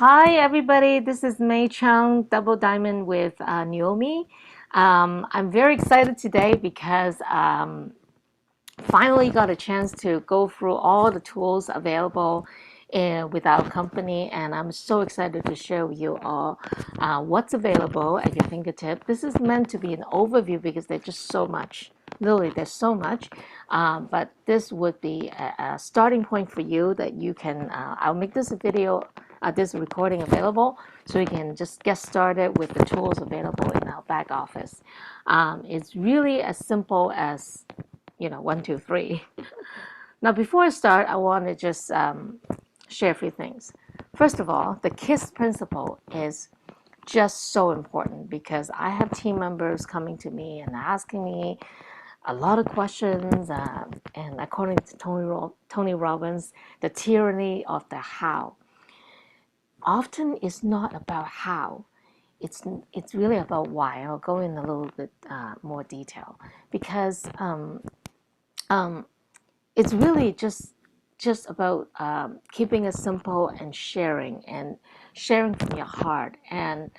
Hi, everybody. This is Mei Chung, Double Diamond with Neumi. I'm very excited today because finally got a chance to go through all the tools available with our company, and I'm so excited to share with you all what's available at your fingertip. This is meant to be an overview because there's just so much. Literally, there's so much, but this would be a starting point for you that you can. I'll make this a video, this recording available, so you can just get started with the tools available in our back office. It's really as simple as 1, 2, 3. Now, before I start, I want to just share a few things. First of all, the KISS principle is just so important because I have team members coming to me and asking me a lot of questions, and according to Tony Robbins, the tyranny of the how. Often it's not about how. It's really about why. I'll go in a little bit more detail because it's really just about keeping it simple and sharing from your heart. And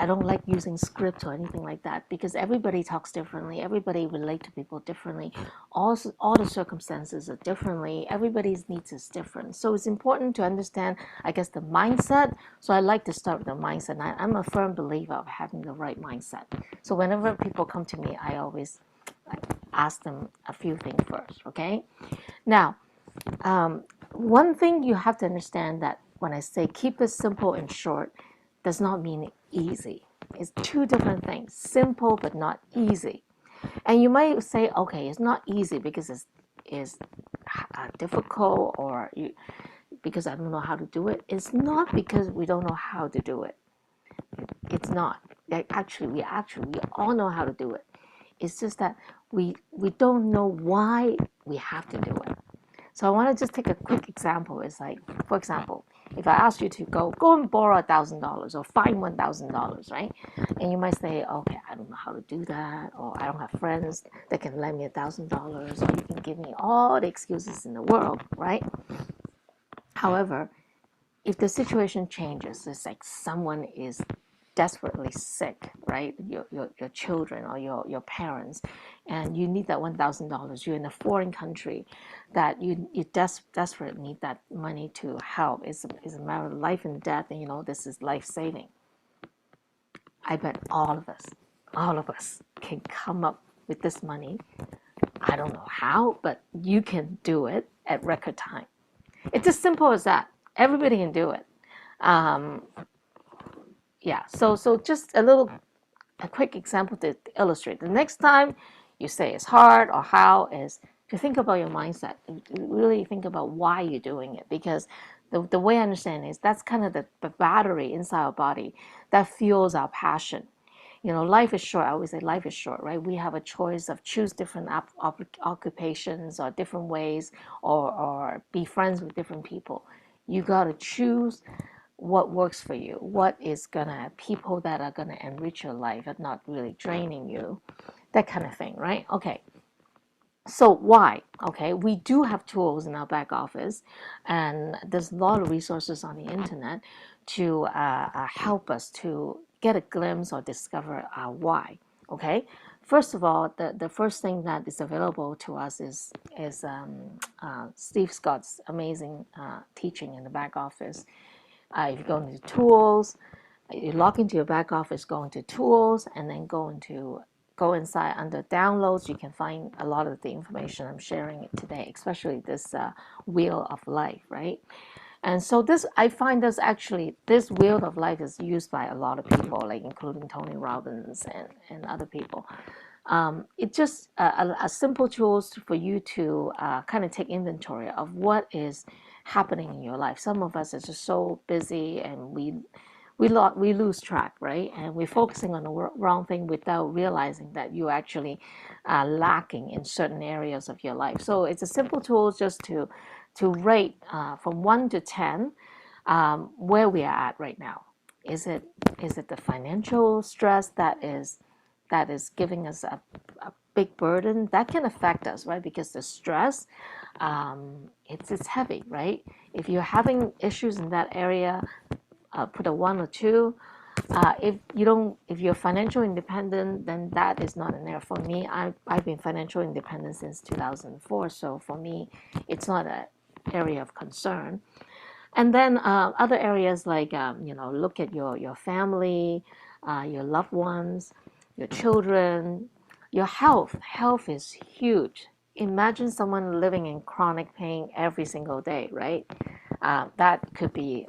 I don't like using script or anything like that because everybody talks differently. Everybody relates to people differently. All the circumstances are differently. Everybody's needs is different. So it's important to understand, I guess, the mindset. So I like to start with the mindset. I'm a firm believer of having the right mindset. So whenever people come to me, I always ask them a few things first, okay? Now, one thing you have to understand that when I say keep it simple and short, does not mean easy. It's two different things, simple but not easy. And you might say, okay, it's not easy because it's difficult or because I don't know how to do it. It's not because we don't know how to do it. It's not. Actually, we all know how to do it. It's just that we don't know why we have to do it. So I want to just take a quick example. It's like, for example, if I ask you to go and borrow $1,000 or find $1,000, right? And you might say, okay, I don't know how to do that, or I don't have friends that can lend me $1,000, or you can give me all the excuses in the world, right? However, if the situation changes, it's like someone is desperately sick, right? Your children or your parents, and you need that $1,000. You're in a foreign country, that you desperately need that money to help. It's a matter of life and death, and this is life saving. I bet all of us can come up with this money. I don't know how, but you can do it at record time. It's as simple as that. Everybody can do it. Yeah, so just a quick example to illustrate. The next time you say it's hard or how is to think about your mindset. Really think about why you're doing it, because the way I understand it is that's kind of the battery inside our body that fuels our passion. Life is short. I always say life is short, right? We have a choice of choose different occupations or different ways, or be friends with different people. You got to choose what works for you, what is people that are gonna enrich your life and not really draining you, that kind of thing, right? Okay, so why? Okay, we do have tools in our back office, and there's a lot of resources on the internet to help us to get a glimpse or discover why. Okay, first of all, the first thing that is available to us is Steve Scott's amazing teaching in the back office. If you go into tools, you log into your back office, go into tools, and then go inside under downloads. You can find a lot of the information I'm sharing today, especially this wheel of life, right? And so I find this wheel of life is used by a lot of people, like including Tony Robbins and other people. It's just a simple tools for you to kind of take inventory of what is happening in your life. Some of us are just so busy and we lose track, right? And we're focusing on the wrong thing without realizing that you're actually lacking in certain areas of your life. So it's a simple tool just to rate from 1 to 10 where we are at right now. Is it the financial stress that is giving us a big burden that can affect us, right? Because the stress it's heavy, right? If you're having issues in that area, put a 1 or 2. If you're financial independent, then that is not an area. For me, I've been financial independent since 2004, so for me, it's not an area of concern. And then other areas like look at your family, your loved ones, your children, your health. Health is huge. Imagine someone living in chronic pain every single day, right? That could be,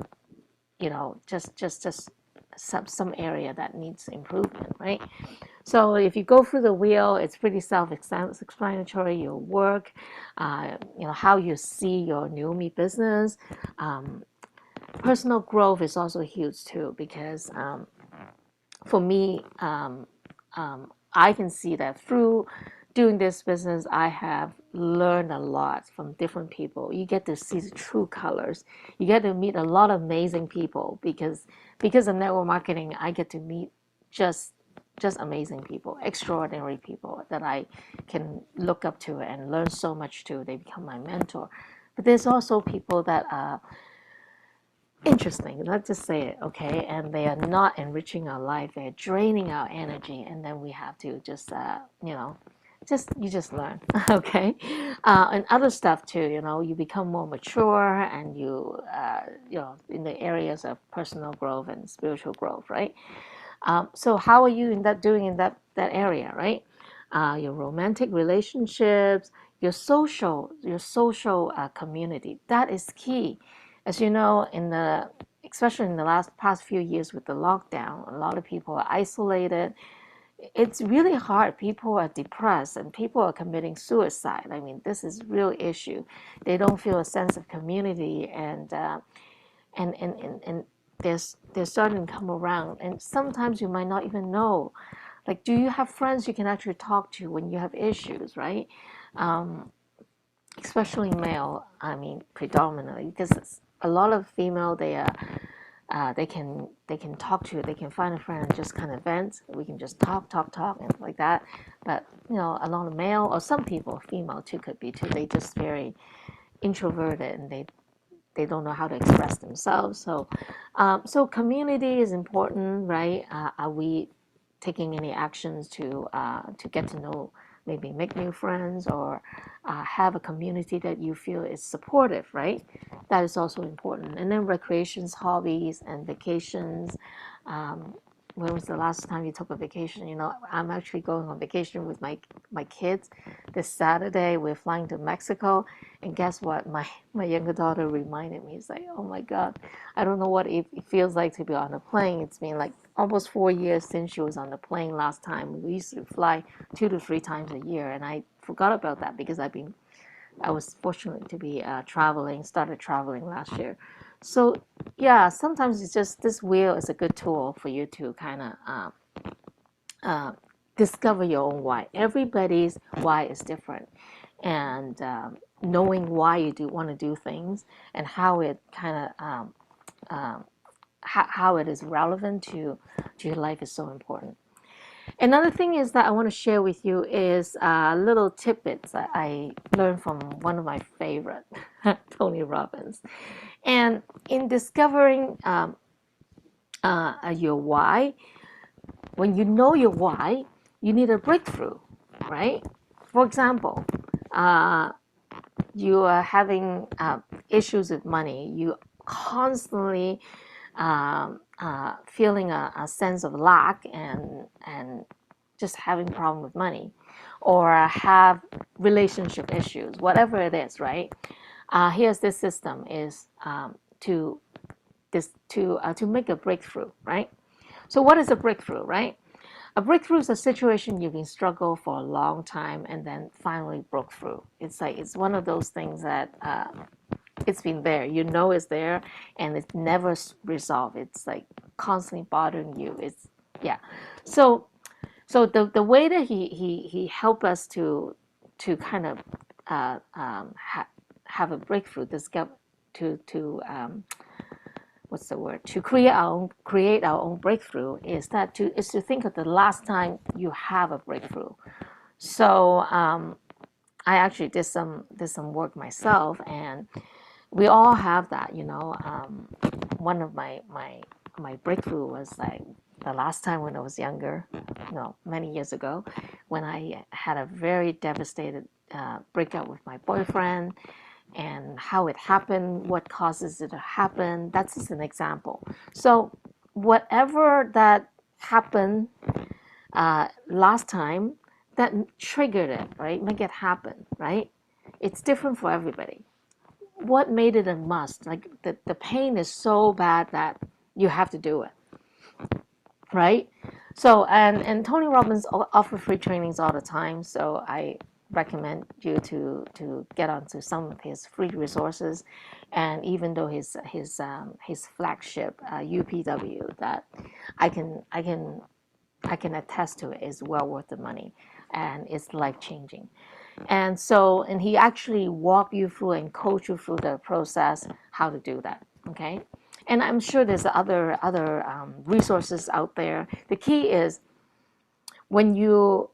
just some area that needs improvement, right? So if you go through the wheel, it's pretty self-explanatory. Your work, how you see your Neumi business. Personal growth is also huge too, because for me, I can see that through doing this business, I have learned a lot from different people. You get to see the true colors. You get to meet a lot of amazing people because of network marketing. I get to meet just amazing people, extraordinary people that I can look up to and learn so much to. They become my mentor. But there's also people that are interesting, let's just say it, okay, and they are not enriching our life, they're draining our energy, and then we have to just you just learn. Okay. And other stuff too, you become more mature, and you in the areas of personal growth and spiritual growth, right? So how are you doing in that area, right? Your romantic relationships, your social community, that is key. As you know, especially in the past few years with the lockdown, a lot of people are isolated. It's really hard. People are depressed and people are committing suicide. I mean, this is a real issue. They don't feel a sense of community, and they're starting to come around. And sometimes you might not even know. Like, do you have friends you can actually talk to when you have issues, right? Especially male, I mean, predominantly, because a lot of female, they can talk to, they can find a friend and just kind of vent. We can just talk and like that. But a lot of male, or some people, female too, could be too. They just very introverted, and they don't know how to express themselves. So community is important, right? Are we taking any actions to get to know, maybe make new friends, or have a community that you feel is supportive, right? That is also important. And then recreations, hobbies, and vacations. When was the last time you took a vacation? I'm actually going on vacation with my kids. This Saturday, we're flying to Mexico. And guess what? My younger daughter reminded me. It's like, oh my God, I don't know what it feels like to be on a plane. It's been like almost 4 years since she was on the plane last time. We used to fly 2 to 3 times a year. And I forgot about that because I was fortunate to be started traveling last year. So yeah, sometimes it's just, this wheel is a good tool for you to kind of discover your own why. Everybody's why is different, and knowing why you want to do things and how it kind of how it is relevant to your life is so important. Another thing is that I want to share with you is little tidbits that I learned from one of my favorite, Tony Robbins. And in discovering your why, when you know your why, you need a breakthrough, right? For example, you are having issues with money. You constantly feeling a sense of lack and just having a problem with money, or have relationship issues, whatever it is, right? Here's this system is to make a breakthrough, right? So what is a breakthrough, right? A breakthrough is a situation you've been struggling for a long time and then finally broke through. It's one of those things that it's been there, it's there, and it's never resolved. It's like constantly bothering you. So the way that he helped us to kind of have a breakthrough, to create our own breakthrough, is to think of the last time you have a breakthrough. So I actually did some work myself, and we all have that, you know. One of my breakthrough was like the last time when I was younger, no, many years ago, when I had a very devastated breakup with my boyfriend, and how it happened, what causes it to happen. That's just an example. So whatever that happened last time that triggered it, right? Make it happen, right? It's different for everybody. What made it a must? Like the pain is so bad that you have to do it, right? So and Tony Robbins offer free trainings all the time. So I recommend you to get onto some of his free resources, and even though his flagship UPW that I can attest to it is well worth the money, and it's life changing. And so, and he actually walk you through and coach you through the process how to do that. Okay, and I'm sure there's other resources out there. The key is when you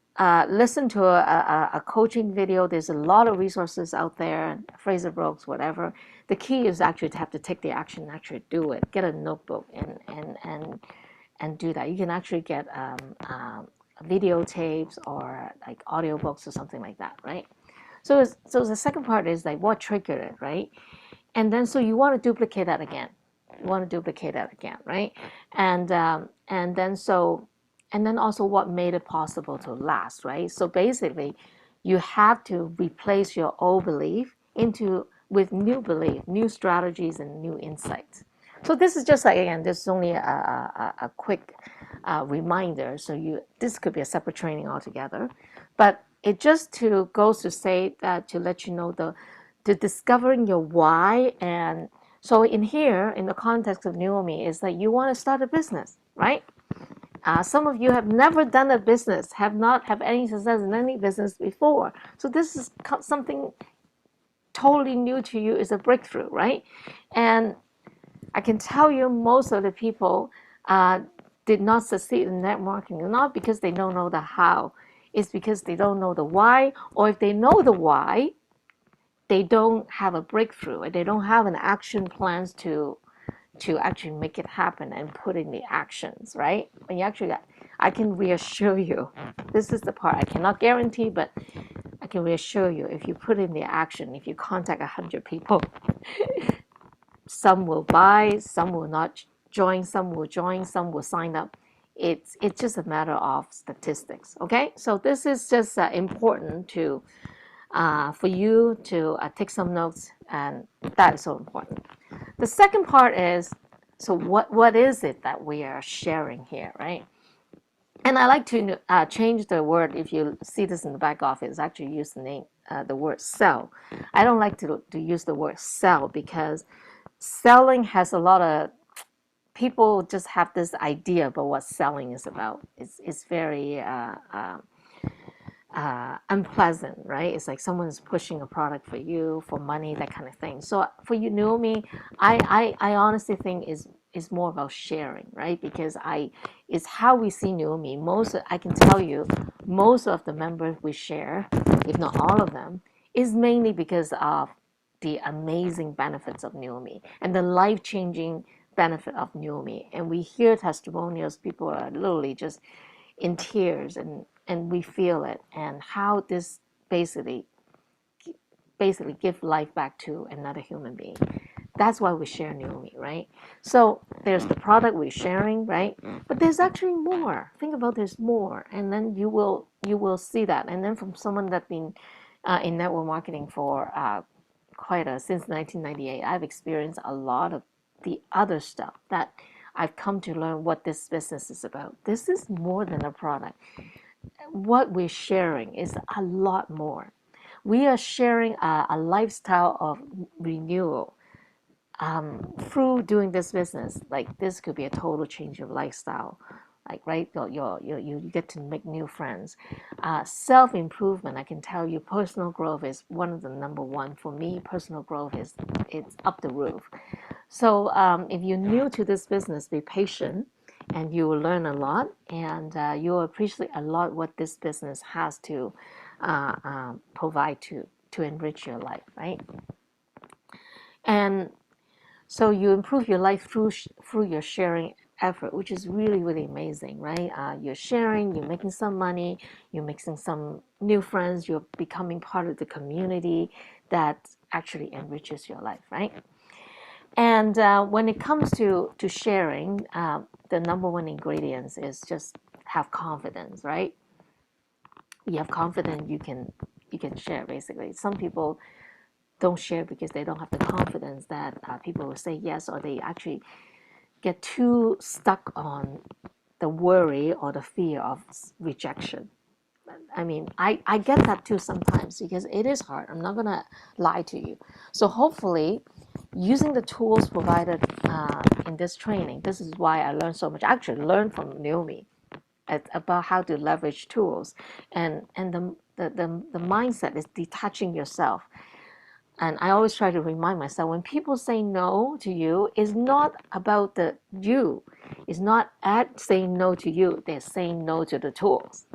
listen to a coaching video, there's a lot of resources out there, Fraser Brooks, whatever. The key is actually to have to take the action, actually do it. Get a notebook and do that. You can actually get videotapes or like audiobooks or something like that, right? So the second part is like what triggered it, right? And then so you want to duplicate that again. You want to duplicate that again, right? And then also what made it possible to last, right? So basically, you have to replace your old belief with new belief, new strategies, and new insights. So this is just like, again, this is only a quick reminder. So this could be a separate training altogether, but it just goes to say that to let you know the discovering your why. And so in here, in the context of Neumi, is that you want to start a business, right? Some of you have never done a business, have not have any success in any business before. So this is something totally new to you, is a breakthrough, right? And I can tell you most of the people did not succeed in networking, marketing, not because they don't know the how, it's because they don't know the why, or if they know the why, they don't have a breakthrough, and they don't have an action plans to actually make it happen and put in the actions, right? When you actually, I can reassure you, this is the part I cannot guarantee, but I can reassure you, if you put in the action, if you contact 100 people, some will buy, some will not join, some will sign up. It's just a matter of statistics, okay? So this is just important for you to take some notes, and that is so important. The second part is, so what is it that we are sharing here, right? And I like to change the word. If you see this in the back office, actually use the word sell. I don't like to use the word sell, because selling has a lot of, people just have this idea about what selling is about. It's very unpleasant, right? It's like someone is pushing a product for you for money, that kind of thing. So for you, Neumi, I honestly think is more about sharing, right? Because it's how we see Neumi. I can tell you, most of the members we share, if not all of them, is mainly because of the amazing benefits of Neumi and the life-changing benefit of Neumi. And we hear testimonials, people are literally just in tears, and we feel it, and how this basically give life back to another human being. That's why we share Neumi, right? So there's the product we're sharing, right? But there's actually more. Think about there's more, and then you will see that. And then from someone that's been in network marketing for since 1998, I've experienced a lot of the other stuff that I've come to learn what this business is about. This is more than a product. What we're sharing is a lot more. We are sharing a lifestyle of renewal through doing this business. Like, this could be a total change of lifestyle. Like, right, you get to make new friends. Self-improvement, I can tell you, personal growth is one of the number one. For me, personal growth it's up the roof. So if you're new to this business, be patient, and you will learn a lot, and you will appreciate a lot what this business has to provide to enrich your life, right? And so you improve your life through your sharing effort, which is really, really amazing, right? You're sharing, you're making some money, you're making some new friends, you're becoming part of the community that actually enriches your life, right? And when it comes to sharing, the number one ingredients is just have confidence, right? You have confidence, you can share, basically. Some people don't share because they don't have the confidence that people will say yes, or they actually get too stuck on the worry or the fear of rejection. I mean, I get that too sometimes because it is hard. I'm not going to lie to you. So hopefully, using the tools provided in this training, this is why I learned so much. I actually learned from Neumi about how to leverage tools. And the mindset is detaching yourself. And I always try to remind myself, when people say no to you, it's not about the you. It's not at saying no to you. They're saying no to the tools.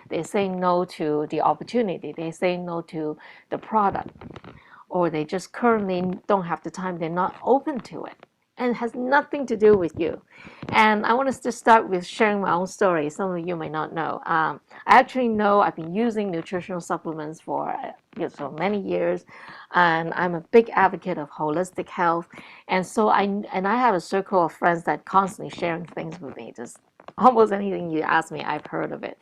They're saying no to the opportunity. They're saying no to the product. Or they just currently don't have the time. They're not open to it. And it has nothing to do with you. And I want to just start with sharing my own story. Some of you may not know. I actually know I've been using nutritional supplements for so many years, and I'm a big advocate of holistic health. And so I have a circle of friends that constantly sharing things with me. Just almost anything you ask me, I've heard of it.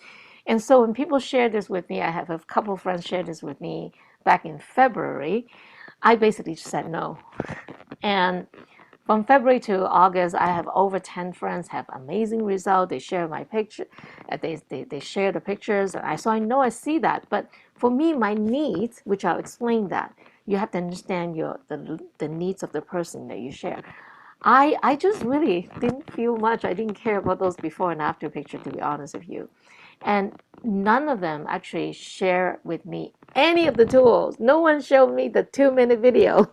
And so when people share this with me, I have a couple of friends share this with me back in February. I basically said no. And from February to August, I have over 10 friends have amazing results. They share my picture, they share the pictures. So I know I see that. But for me, my needs, which I'll explain that, you have to understand the needs of the person that you share. I just really didn't feel much. I didn't care about those before and after picture, to be honest with you. And none of them actually share with me any of the tools. No one showed me the 2-minute video.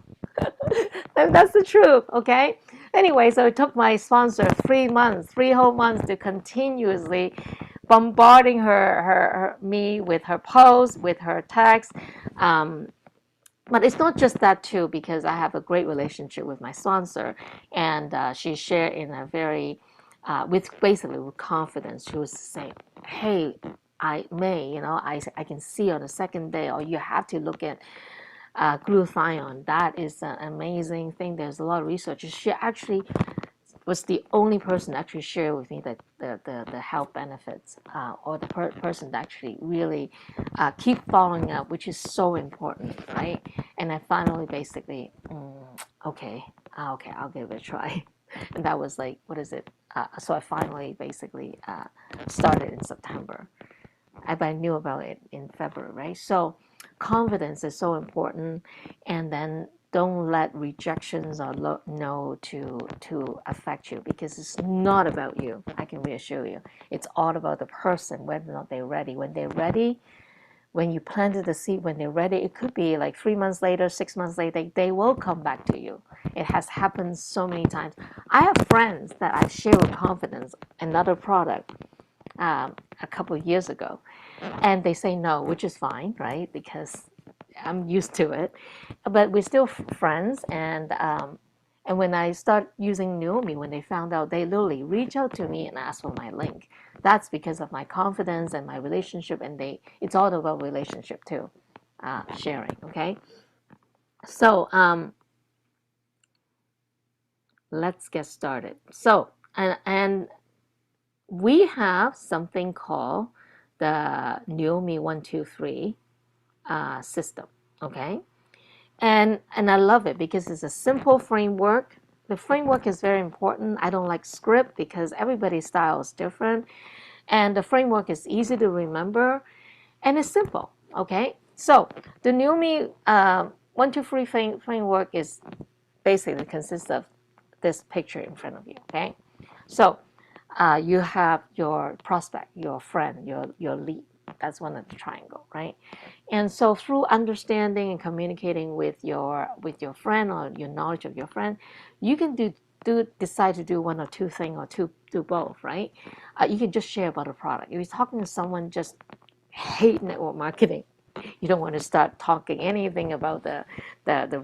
That's the truth, okay? Anyway, so it took my sponsor 3 months, 3 whole months to continuously bombarding me with her posts, with her texts. But it's not just that too, because I have a great relationship with my sponsor, and she shared in a very, with confidence. She was saying, "Hey, May, I can see on the second day, or you have to look at glutathione. That is an amazing thing. There's a lot of research." She actually was the only person actually shared with me the health benefits, or the person that actually really keep following up, which is so important, right? And I finally basically, okay, I'll give it a try. And that was like, what is it? So I finally basically started in September. But I knew about it in February, right? So confidence is so important, and then don't let rejections or no to affect you, because it's not about you. I can reassure you. It's all about the person, whether or not they're ready. When they're ready, when you planted the seed, when they're ready, it could be like 3 months later, 6 months later, they will come back to you. It has happened so many times. I have friends that I share with confidence another product a couple of years ago, and they say no, which is fine, right? Because I'm used to it. But we're still friends, and when I start using Neumi, when they found out, they literally reach out to me and ask for my link. That's because of my confidence and my relationship, and it's all about relationship too, sharing. Okay, so let's get started. So and we have something called the Neumi 123 system. Okay. And I love it because it's a simple framework. The framework is very important. I don't like script because everybody's style is different. And the framework is easy to remember, and it's simple, okay? So the Neumi 123 framework is basically consists of this picture in front of you, okay? So you have your prospect, your friend, your lead. That's one of the triangle, right? And so through understanding and communicating with your friend, or your knowledge of your friend, you can decide to do one or two things, or do both, right? You can just share about a product. If you're talking to someone just hate network marketing, You don't want to start talking anything about the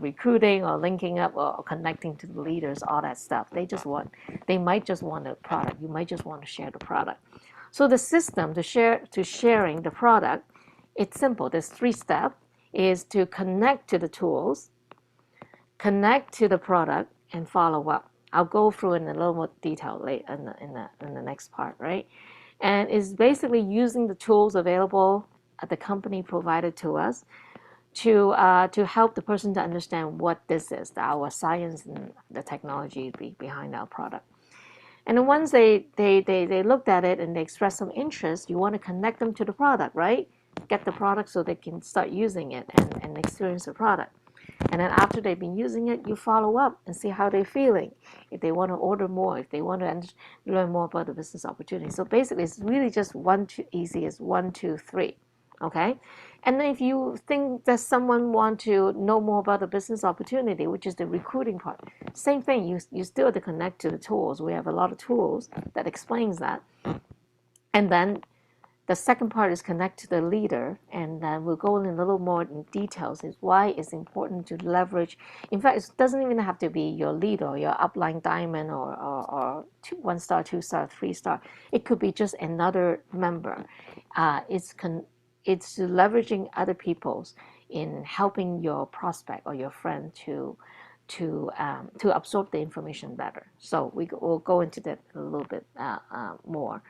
recruiting or linking up or connecting to the leaders, all that stuff. They might just want a product. You might just want to share the product. So the system to sharing the product, it's simple. There's 3 steps. Is to connect to the tools, connect to the product, and follow up. I'll go through in a little more detail later in the next part, right? And it's basically using the tools available at the company provided to us to help the person to understand what this is, our science and the technology behind our product. And then once they looked at it and they expressed some interest, you want to connect them to the product, right? Get the product so they can start using it and experience the product. And then after they've been using it, you follow up and see how they're feeling. If they want to order more, if they want to learn more about the business opportunity. So basically, it's really just easy as 1, 2, 3. Okay? And then if you think that someone wants to know more about the business opportunity, which is the recruiting part, same thing. You still have to connect to the tools. We have a lot of tools that explains that. And then the second part is connect to the leader, and we'll go in a little more in details is why it's important to leverage. In fact, it doesn't even have to be your leader, your upline diamond, or 1 star, 2 star, 3 star. It could be just another member. It's leveraging other people's in helping your prospect or your friend to absorb the information better. So we'll go into that a little bit more.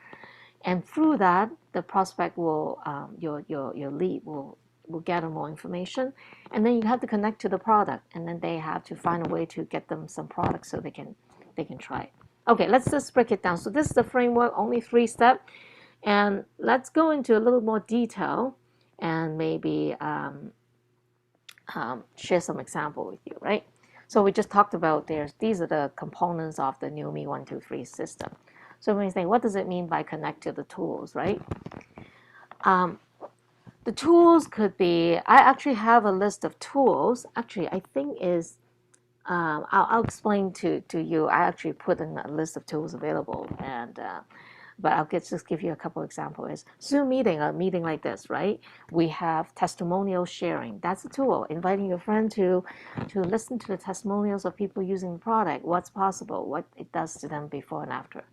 And through that, the prospect will, your lead will gather more information, and then you have to connect to the product, and then they have to find a way to get them some products so they can try it. Okay, let's just break it down. So this is the framework, only 3 steps, and let's go into a little more detail and maybe share some example with you, right? So we just talked about these are the components of the Neumi 1, 2, 3 system. So when you think, what does it mean by connect to the tools, right? The tools could be, I actually have a list of tools. Actually, I think is, I'll explain to you. I actually put in a list of tools available, and but I'll just give you a couple examples. Zoom meeting, a meeting like this, right? We have testimonial sharing. That's a tool. Inviting your friend to listen to the testimonials of people using the product, what's possible, what it does to them before and after.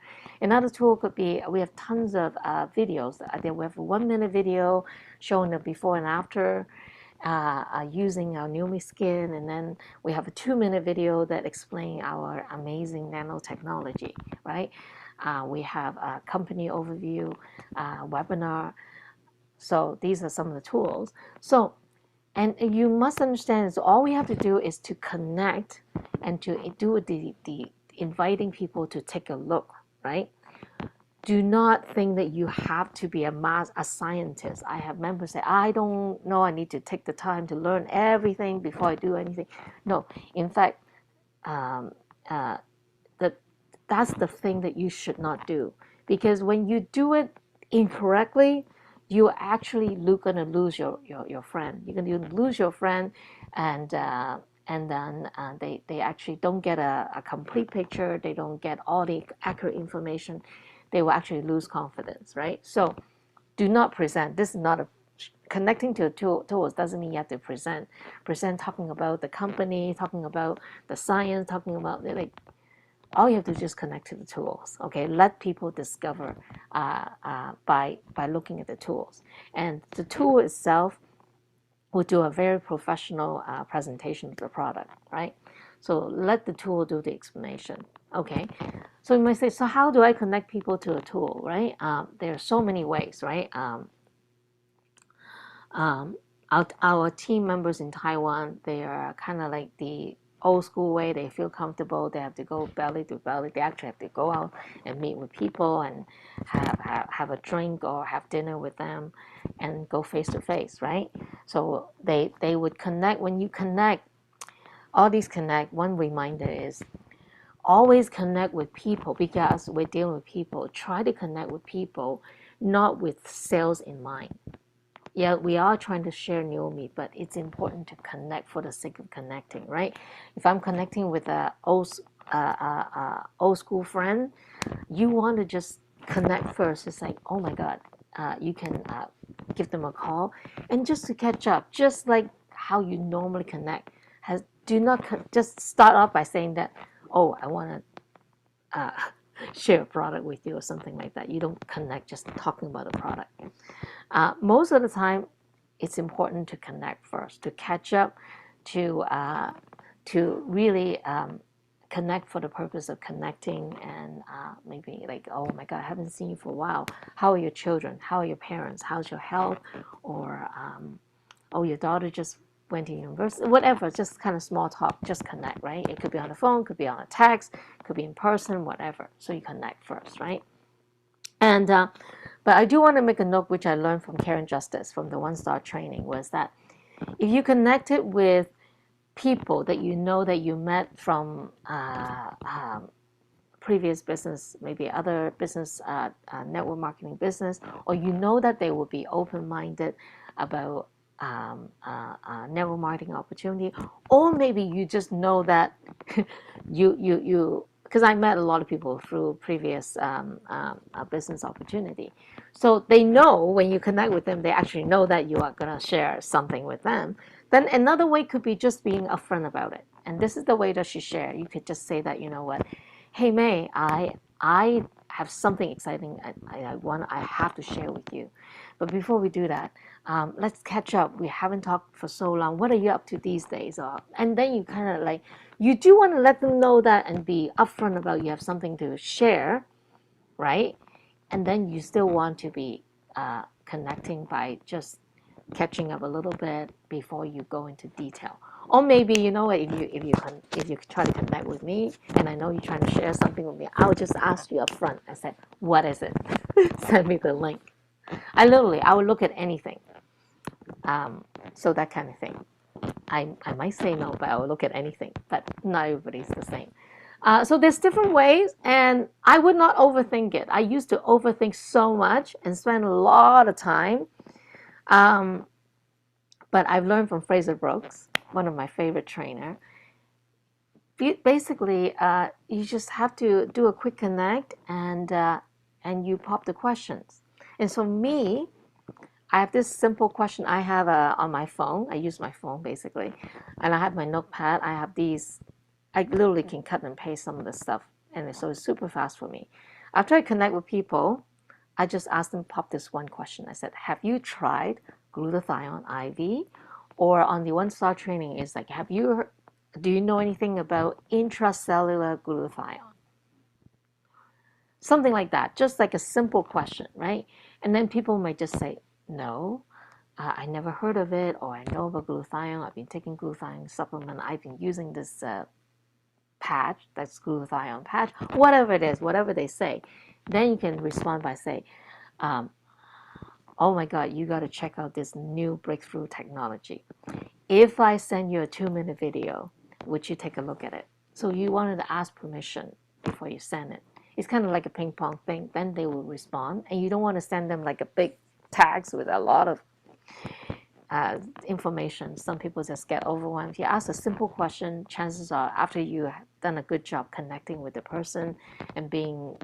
Another tool could be, we have tons of videos. We have a 1-minute video showing the before and after, using our Neumi skin, and then we have a 2-minute video that explains our amazing nanotechnology, right? We have a company overview, webinar. So these are some of the tools. So, and you must understand is all we have to do is to connect and to do the inviting people to take a look, right? Do not think that you have to be a scientist. I have members say, I don't know, I need to take the time to learn everything before I do anything. No, in fact, that's the thing that you should not do. Because when you do it incorrectly, you're actually going to lose your friend. You're going to lose your friend, and then they actually don't get a complete picture. They don't get all the accurate information. They will actually lose confidence, right? So do not present. This is not a connecting to tools doesn't mean you have to present talking about the company, talking about the science, talking about all you have to do is just connect to the tools. Okay, let people discover by looking at the tools, and the tool itself will do a very professional presentation of the product, right? So let the tool do the explanation. Okay, so you might say, so how do I connect people to a tool, right? There are so many ways, right? Our team members in Taiwan, they are kind of like the old school way. They feel comfortable. They have to go belly to belly. They actually have to go out and meet with people and have a drink or have dinner with them and go face to face, right? So they would connect. When you connect, all these connect, one reminder is always connect with people, because we're dealing with people. Try to connect with people, not with sales in mind. Yeah, we are trying to share Neumi, but it's important to connect for the sake of connecting, right? If I'm connecting with an old school friend, you want to just connect first. It's like, oh my God, you can give them a call and just to catch up, just like how you normally connect. Do not just start off by saying that, oh, I want to share a product with you or something like that. You don't connect just talking about a product. Most of the time, it's important to connect first, to catch up, to really connect for the purpose of connecting, and maybe like, oh my God, I haven't seen you for a while. How are your children? How are your parents? How's your health? Or oh, your daughter just went to university, whatever, just kind of small talk, just connect, right? It could be on the phone, could be on a text, could be in person, whatever. So you connect first, right? And but I do want to make a note, which I learned from Karen Justice from the One Star training, was that if you connected with people that you know that you met from previous business, maybe other business, network marketing business, or you know that they will be open-minded about network marketing opportunity, or maybe you just know that you because I met a lot of people through previous business opportunity, so they know when you connect with them, they actually know that you are going to share something with them. Then another way could be just being upfront about it, and this is the way that she shared. You could just say that, you know what, hey May, I have something exciting I have to share with you. But before we do that, let's catch up. We haven't talked for so long. What are you up to these days? And then you kind of like, you do want to let them know that and be upfront about you have something to share, right? And then you still want to be connecting by just catching up a little bit before you go into detail. Or maybe, you know, if you try to connect with me and I know you're trying to share something with me, I'll just ask you up front. I said, what is it? Send me the link. I would look at anything. So that kind of thing. I might say no, but I will look at anything. But not everybody's the same. So there's different ways, and I would not overthink it. I used to overthink so much and spend a lot of time. But I've learned from Fraser Brooks, one of my favorite trainer. Basically, you just have to do a quick connect, and you pop the questions. And so me, I have this simple question I have on my phone. I use my phone basically, and I have my notepad. I have these. I literally can cut and paste some of the stuff, and so it's super fast for me. After I connect with people, I just ask them pop this one question. I said, have you tried glutathione IV? Or on the One Star training is like, do you know anything about intracellular glutathione? Something like that, just like a simple question, right? And then people might just say, no, I never heard of it, or I know about glutathione. I've been taking glutathione supplement. I've been using this patch, that's glutathione patch, whatever it is, whatever they say. Then you can respond by saying, oh my God, you got to check out this new breakthrough technology. If I send you a 2-minute video, would you take a look at it? So you wanted to ask permission before you send it. It's kind of like a ping pong thing. Then they will respond, and you don't want to send them like a big tags with a lot of information. Some people just get overwhelmed. If you ask a simple question, chances are after you have done a good job connecting with the person and being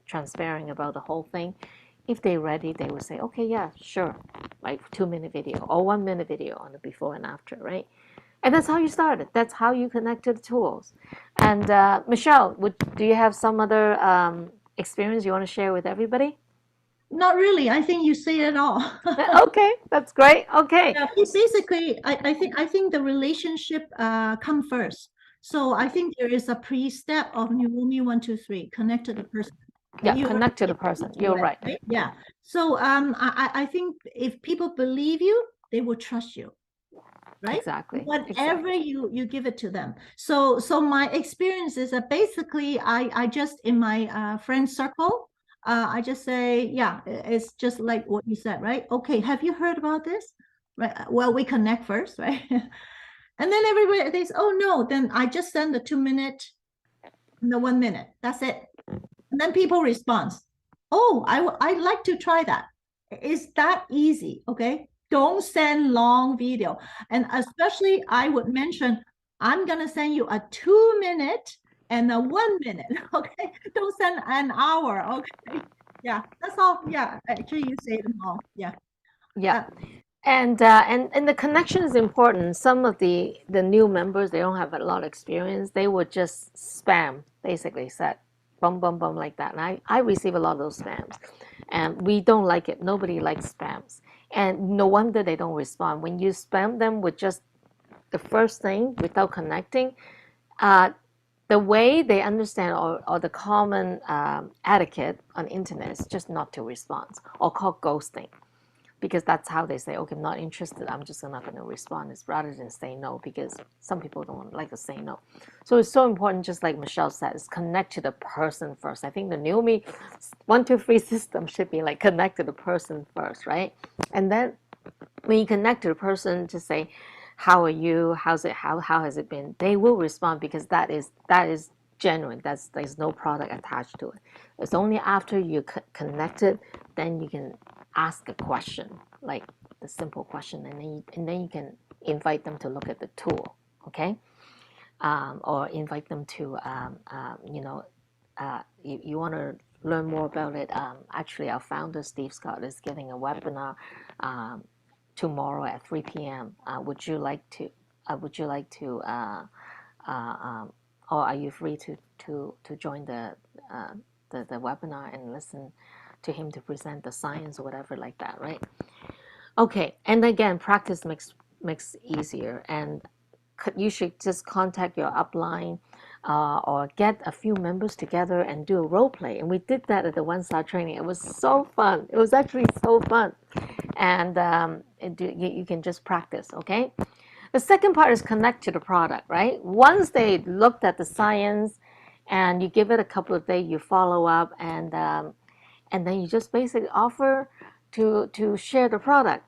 transparent about the whole thing, if they're ready, they will say, okay, yeah, sure, like 2-minute video or 1-minute video on the before and after, right? And that's how you started. That's how you connect to the tools. And Michelle, do you have some other experience you want to share with everybody? Not really. I think you say it all. Okay, that's great. Okay. Yeah, basically, I think the relationship come first. So I think there is a pre-step of Neumi 1, 2, 3, connect to the person. Yeah, connect to the person. You're right. Yeah. So I think if people believe you, they will trust you. Right? Exactly. Whatever you give it to them. So my experience is that basically I just in my friend circle, I just say, yeah, it's just like what you said, right? Okay, have you heard about this? Right. Well, we connect first, right? And then everybody thinks, oh no, then I just send the 2-minute, the 1 minute. That's it. And then people respond, oh, I'd like to try that. It's that easy, okay? Don't send long video. And especially I would mention, I'm gonna send you a 2-minute and a 1 minute, okay? Don't send an hour, okay? Yeah, that's all. Yeah, actually, you say them all. Yeah. Yeah. And the connection is important. Some of the new members, they don't have a lot of experience. They would just spam, basically said, bum bum bum like that. And I receive a lot of those spams, and we don't like it. Nobody likes spams, and no wonder they don't respond. When you spam them with just the first thing without connecting, the way they understand or the common etiquette on internet is just not to respond or call ghosting, because that's how they say, okay, I'm not interested, I'm just not going to respond. It's rather than say no, because some people don't like to say no. So it's so important, just like Michelle said, is connect to the person first. I think the Neumi 1, 2, 3 system should be like connect to the person first, right? And then when you connect to the person, just say, how are you? How's it? How has it been? They will respond, because that is genuine. There's no product attached to it. It's only after you connected, then you can ask a question, like the simple question, and then you can invite them to look at the tool, okay? Or invite them to you want to learn more about it. Actually, our founder Steve Scott is giving a webinar tomorrow at 3 p.m. Would you like to? Or are you free to join the webinar and listen to him to present the science or whatever like that, right? Okay, and again, practice makes easier, and you should just contact your upline or get a few members together and do a role play. And we did that at the one-star training. It was so fun. It was actually so fun. And you can just practice, okay? The second part is connect to the product, right? Once they looked at the science and you give it a couple of days, you follow up, and then you just basically offer to share the product.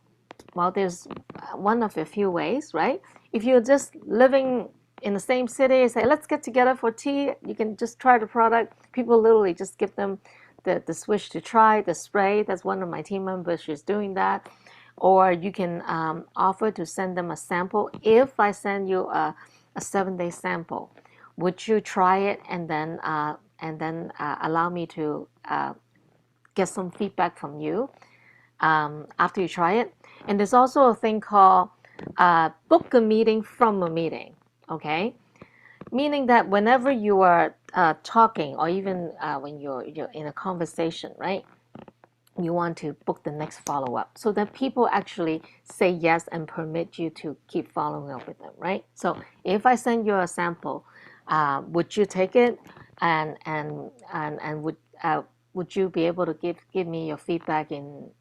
Well, there's one of a few ways, right? If you're just living in the same city, say, let's get together for tea, you can just try the product. People literally just give them the switch to try, the spray. That's one of my team members, she's doing that. Or you can offer to send them a sample. If I send you a 7-day sample, would you try it and then allow me to get some feedback from you after you try it? And there's also a thing called book a meeting from a meeting, okay? Meaning that whenever you are talking, or even when you're in a conversation, right? You want to book the next follow-up so that people actually say yes and permit you to keep following up with them, right? So if I send you a sample, would you take it, and would you be able to give me your feedback in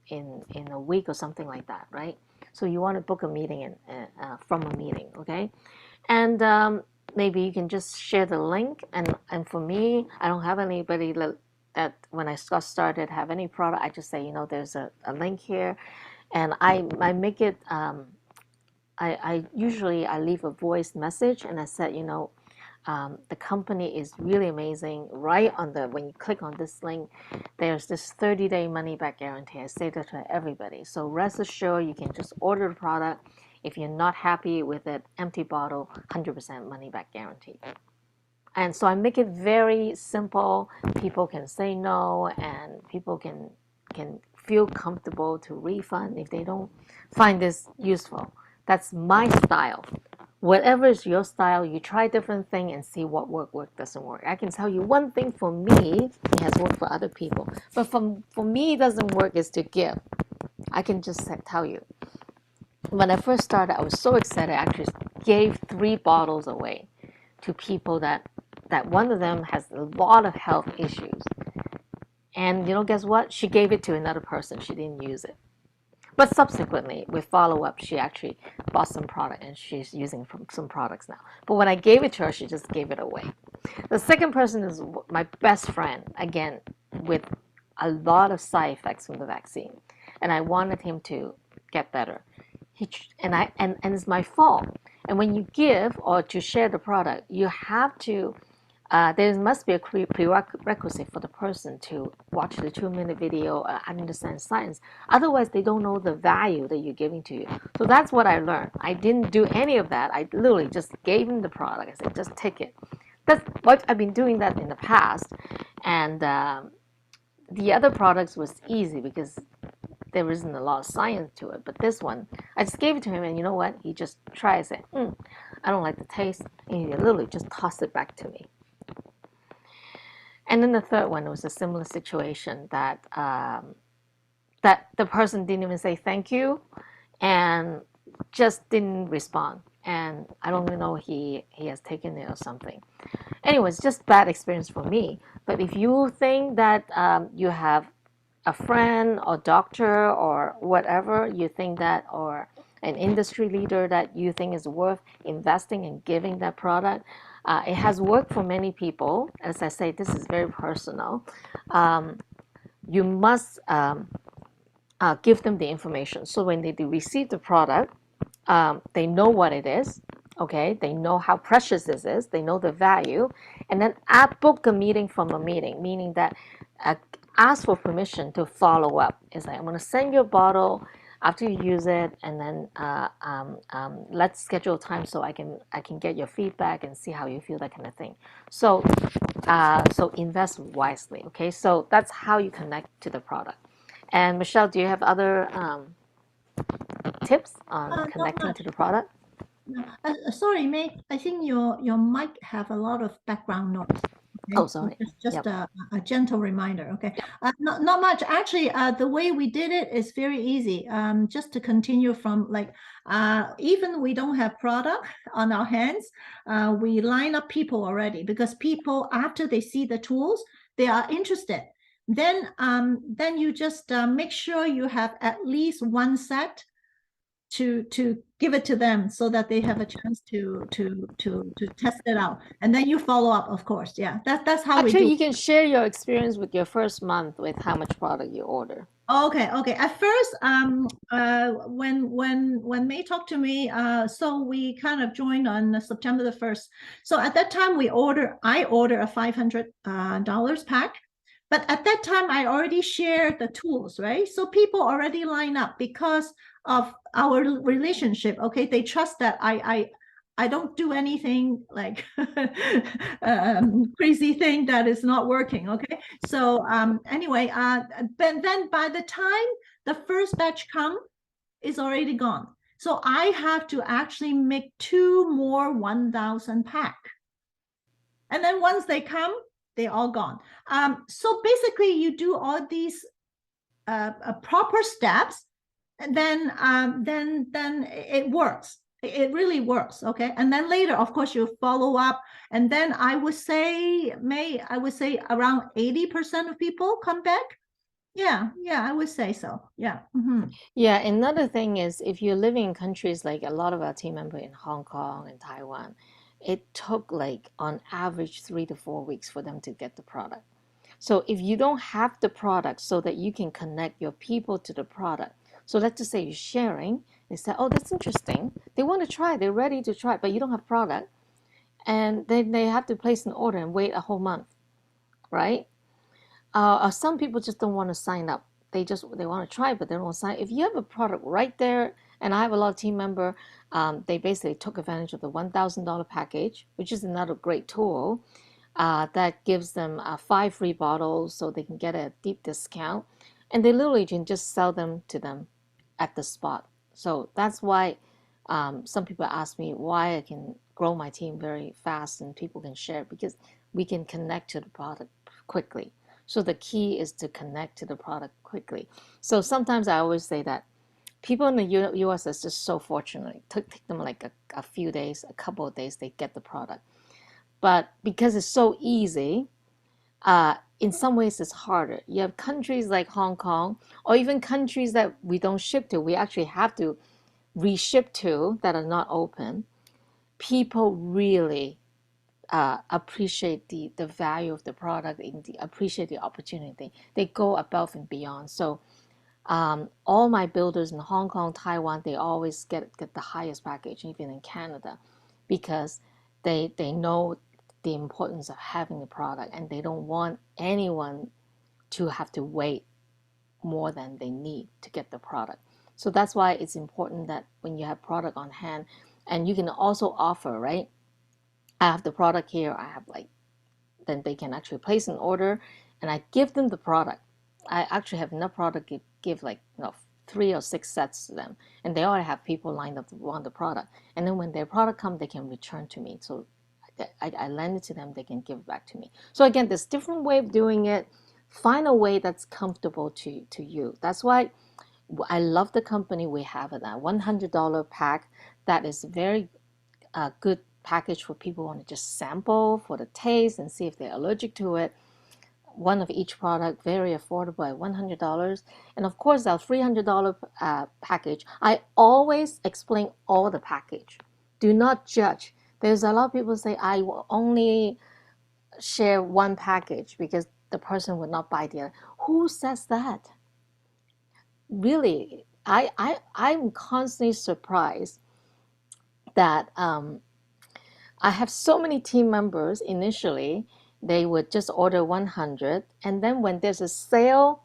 a week or something like that, right? So you want to book a meeting from a meeting, okay? And maybe you can just share the link. And for me, I don't have anybody that when I got started have any product. I just say, there's a link here, and I make it. I usually leave a voice message, and I said, the company is really amazing. Right on when you click on this link, there's this 30-day money back guarantee. I say that to everybody. So rest assured, you can just order the product. If you're not happy with it, empty bottle, 100% money back guarantee. And so I make it very simple. People can say no, and people can feel comfortable to refund if they don't find this useful. That's my style. Whatever is your style, you try different thing and see what work doesn't work. I can tell you one thing, for me, it has worked for other people. But for me, it doesn't work is to give. I can just tell you. When I first started, I was so excited. I actually gave 3 bottles away to people that one of them has a lot of health issues. And guess what? She gave it to another person. She didn't use it. But subsequently, with follow-up, she actually bought some product, and she's using some products now. But when I gave it to her, she just gave it away. The second person is my best friend, again, with a lot of side effects from the vaccine. And I wanted him to get better. And it's my fault. And when you give or to share the product, you have to, there must be a prerequisite for the person to watch the 2-minute video, understand science. Otherwise, they don't know the value that you're giving to you. So that's what I learned. I didn't do any of that. I literally just gave him the product. I said, just take it. That's what I've been doing that in the past. And the other products was easy because there isn't a lot of science to it. But this one, I just gave it to him, and you know what? He just tries it. I don't like the taste, and he literally just tossed it back to me. And then the third one was a similar situation that that the person didn't even say thank you, and just didn't respond. And I don't even know he has taken it or something. Anyway, it's just bad experience for me. But if you think that you have a friend or doctor or whatever you think that, or an industry leader that you think is worth investing and giving that product, it has worked for many people. As I say, this is very personal. You must give them the information. So when they receive the product, they know what it is. Okay, they know how precious this is. They know the value, and then book a meeting from a meeting, meaning that ask for permission to follow up. It's like, I'm going to send you a bottle after you use it, and then let's schedule time so I can get your feedback and see how you feel, that kind of thing. So so invest wisely. Okay, so that's how you connect to the product. And Michelle, do you have other tips on connecting to the product? No. Sorry, May. I think your mic have a lot of background noise. Okay? Oh, sorry. Just Yep. a gentle reminder. Okay. Not much. Actually, the way we did it is very easy. Just to continue from like, even we don't have product on our hands, we line up people already, because people, after they see the tools, they are interested. Then you just make sure you have at least one set to give it to them so that they have a chance to test it out, and then you follow up, of course. Yeah, that's how we Actually, do. you can share your experience with your first month with how much product you order. Okay. At first, when May talked to me, so we kind of joined on September the 1st. So at that time, I order a $500 pack. But at that time, I already shared the tools, right? So people already line up because of our relationship. Okay, they trust that I don't do anything like crazy thing that is not working. Okay, so anyway, but then by the time the first batch come, is already gone. So I have to actually make 2 more 1,000 pack, and then once they come, they're all gone. So basically, you do all these proper steps, and then it works. It really works. Okay, and then later, of course, you follow up, and then I would say around 80% of people come back. Yeah, I would say so. Yeah. Yeah, another thing is if you're living in countries like a lot of our team members in Hong Kong and Taiwan, it took like on average 3 to 4 weeks for them to get the product. So if you don't have the product so that you can connect your people to the product, so let's just say you're sharing, they say, oh, that's interesting. They want to try, they're ready to try, but you don't have product. And then they have to place an order and wait a whole month, right? Some people just don't want to sign up. They want to try, but they don't want to sign. If you have a product right there, and I have a lot of team member, they basically took advantage of the $1,000 package, which is another great tool that gives them 5 free bottles, so they can get a deep discount, and they literally can just sell them to them at the spot. So that's why some people ask me why I can grow my team very fast and people can share, because we can connect to the product quickly. So the key is to connect to the product quickly. So sometimes I always say that people in the US is just so fortunate. It took them like a few days, a couple of days, they get the product. But because it's so easy, in some ways it's harder. You have countries like Hong Kong, or even countries that we don't ship to, we actually have to reship to, that are not open. People really appreciate the value of the product, and appreciate the opportunity. They go above and beyond. So all my builders in Hong Kong, Taiwan, they always get the highest package, even in Canada, because they know the importance of having the product, and they don't want anyone to have to wait more than they need to get the product. So that's why it's important that when you have product on hand, and you can also offer, right? I have the product here, I have like, then they can actually place an order, and I give them the product. I actually have enough product to give like 3 or 6 sets to them, and they already have people lined up to want the product. And then when their product comes, they can return to me. So I lend it to them, they can give it back to me. So again, there's different way of doing it. Find a way that's comfortable to you. That's why I love the company we have at that $100 pack. That is very good package for people who want to just sample for the taste and see if they're allergic to it. One of each product, very affordable at $100. And of course, our $300 package, I always explain all the package. Do not judge. There's a lot of people say, I will only share one package because the person would not buy the other. Who says that? Really, I'm constantly surprised that I have so many team members initially, they would just order 100, and then when there's a sale,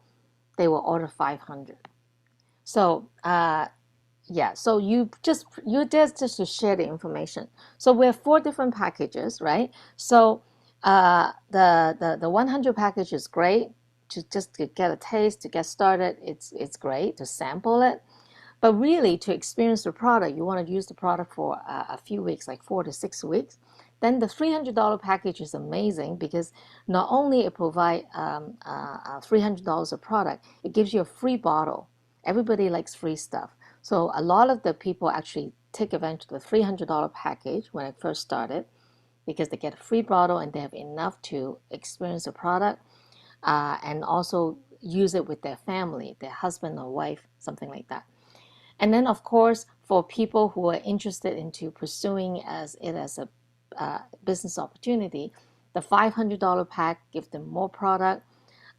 they will order 500. So yeah, so you just to share the information. So we have 4 different packages, right? So the 100 package is great to just to get a taste, to get started. It's great to sample it. But really, to experience the product, you want to use the product for a few weeks, like 4 to 6 weeks. Then the $300 package is amazing because not only it provides $300 of product, it gives you a free bottle. Everybody likes free stuff. So a lot of the people actually take advantage of the $300 package when I first started because they get a free bottle and they have enough to experience the product and also use it with their family, their husband or wife, something like that. And then, of course, for people who are interested into pursuing it as a business opportunity, the $500 pack gives them more product.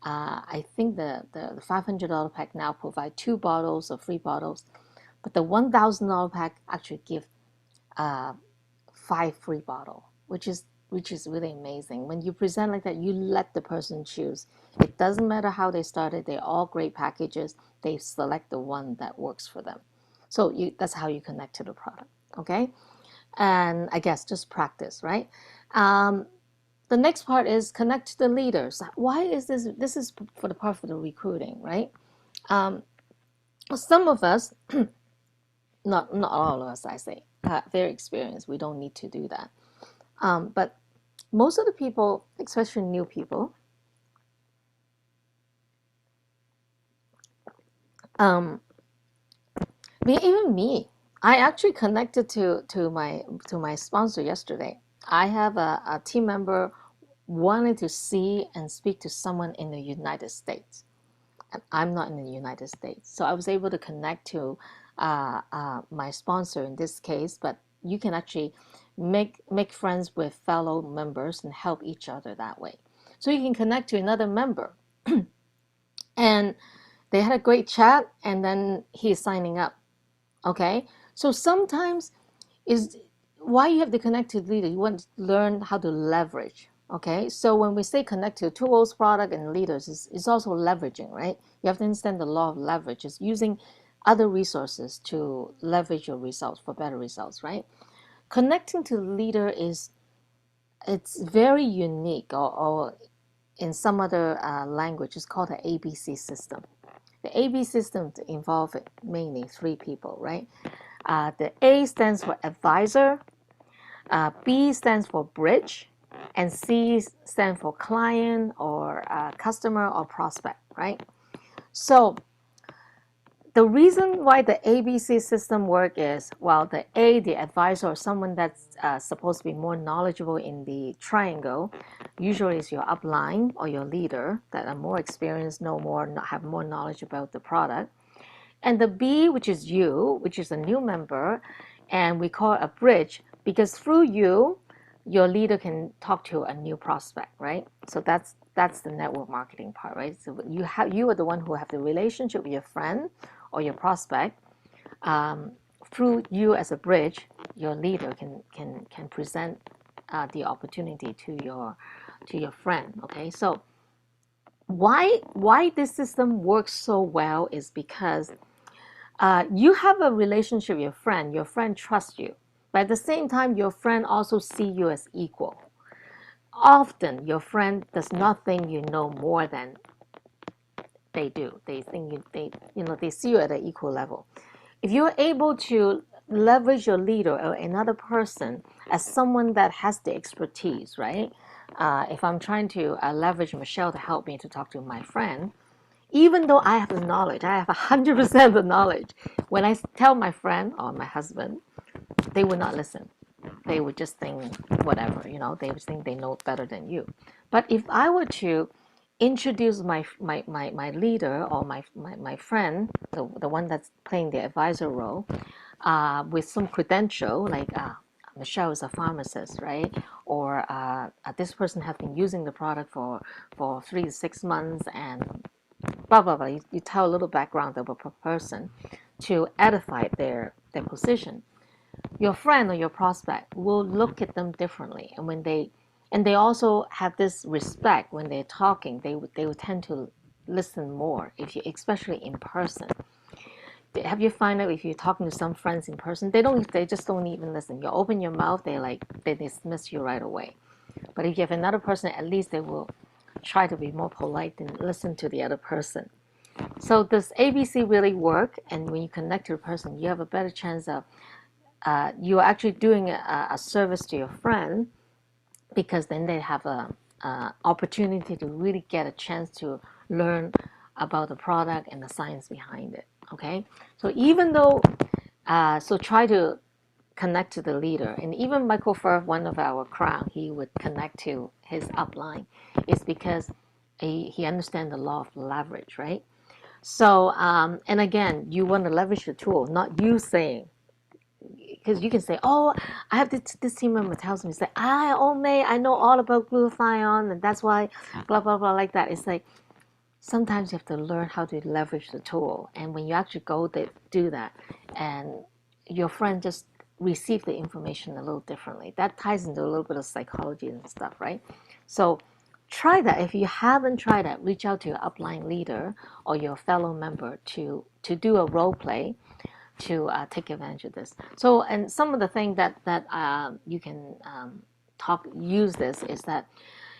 I think the $500 pack now provides 2 bottles or 3 bottles, but the $1,000 pack actually gives 5 free bottles, which is really amazing. When you present like that, you let the person choose. It doesn't matter how they started; they're all great packages. They select the one that works for them. So that's how you connect to the product, okay? And I guess just practice, right? The next part is connect to the leaders. Why is this? This is for the part for the recruiting, right? Some of us, not all of us, I say, very experienced. We don't need to do that. But most of the people, especially new people, even me, I actually connected to my sponsor yesterday. I have a team member wanted to see and speak to someone in the United States, and I'm not in the United States, so I was able to connect to my sponsor in this case. But you can actually make friends with fellow members and help each other that way. So you can connect to another member, and they had a great chat, and then he's signing up. Okay, so sometimes is why you have to connect to the leader. You want to learn how to leverage. Okay, so when we say connect to tools, product, and leaders, it's also leveraging, right? You have to understand the law of leverage. It's using other resources to leverage your results for better results, right? Connecting to the leader it's very unique, or in some other language, it's called the ABC system. The AB system involves mainly 3 people, right? The A stands for advisor, B stands for bridge, and C stands for client or customer or prospect, right? So the reason why the ABC system works is, well, the A, the advisor, or someone that's supposed to be more knowledgeable in the triangle, usually is your upline or your leader that are more experienced, know more, have more knowledge about the product. And the B, which is you, which is a new member, and we call it a bridge because through you, your leader can talk to a new prospect, right? So that's the network marketing part, right? So you are the one who have the relationship with your friend or your prospect. Through you as a bridge, your leader can present the opportunity to your friend. Okay, so why this system works so well is because you have a relationship with your friend trusts you, but at the same time, your friend also see you as equal. Often, your friend does not think you know more than they do. They think they see you at an equal level. If you're able to leverage your leader or another person as someone that has the expertise, right? If I'm trying to leverage Michelle to help me to talk to my friend, even though I have the knowledge, I have 100% of the knowledge, when I tell my friend or my husband, they would not listen. They would just think whatever, they would think they know better than you. But if I were to introduce my leader or my friend, the one that's playing the advisor role, with some credential, like Michelle is a pharmacist, right? Or this person has been using the product for 3 to 6 months, and blah blah blah. You tell a little background of a person to edify their position. Your friend or your prospect will look at them differently, and they also have this respect when they're talking. They would tend to listen more, especially in person. Have you find out if you're talking to some friends in person, they just don't even listen. You open your mouth, they dismiss you right away. But if you have another person, at least they will try to be more polite and listen to the other person. So does ABC really work? And when you connect to a person, you have a better chance of you're actually doing a service to your friend, because then they have a opportunity to really get a chance to learn about the product and the science behind it. Okay, so even though so try to connect to the leader. And even Michael Firth, one of our crown, he would connect to his upline, is because he understands the law of leverage, right? So and again, you want to leverage the tool, not you saying, because you can say, oh, I have this team member tells me, say, I know all about glutathione, and that's why blah blah blah, like that. It's like sometimes you have to learn how to leverage the tool, and when you actually go to do that, and your friend just receive the information a little differently, that ties into a little bit of psychology and stuff, right? So try that. If you haven't tried that, reach out to your upline leader or your fellow member to do a role play to take advantage of this. So, and some of the things that you can use this is that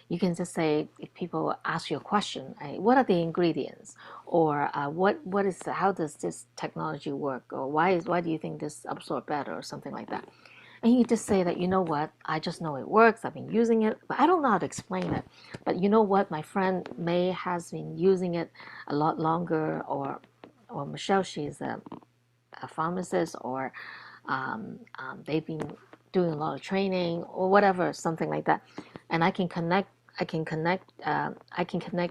you can just say, if people ask you a question, what are the ingredients, or how does this technology work, or why do you think this absorb better, or something like that. And you just say that, you know what, I just know it works, I've been using it, but I don't know how to explain it. But you know what, my friend May has been using it a lot longer, or Michelle, she's a pharmacist, or they've been doing a lot of training, or whatever, something like that. And I can connect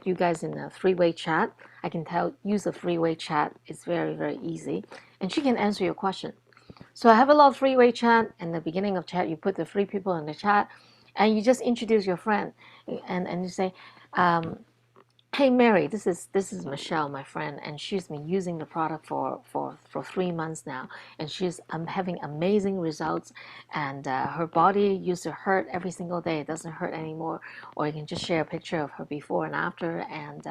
you guys in a three-way chat. I can use a three-way chat. It's very, very easy. And she can answer your question. So I have a lot of three-way chat. In the beginning of chat, you put the 3 people in the chat, and you just introduce your friend, and you say, hey Mary, this is Michelle, my friend, and she's been using the product for 3 months now, and she's having amazing results, and her body used to hurt every single day. It doesn't hurt anymore. Or you can just share a picture of her before and after, and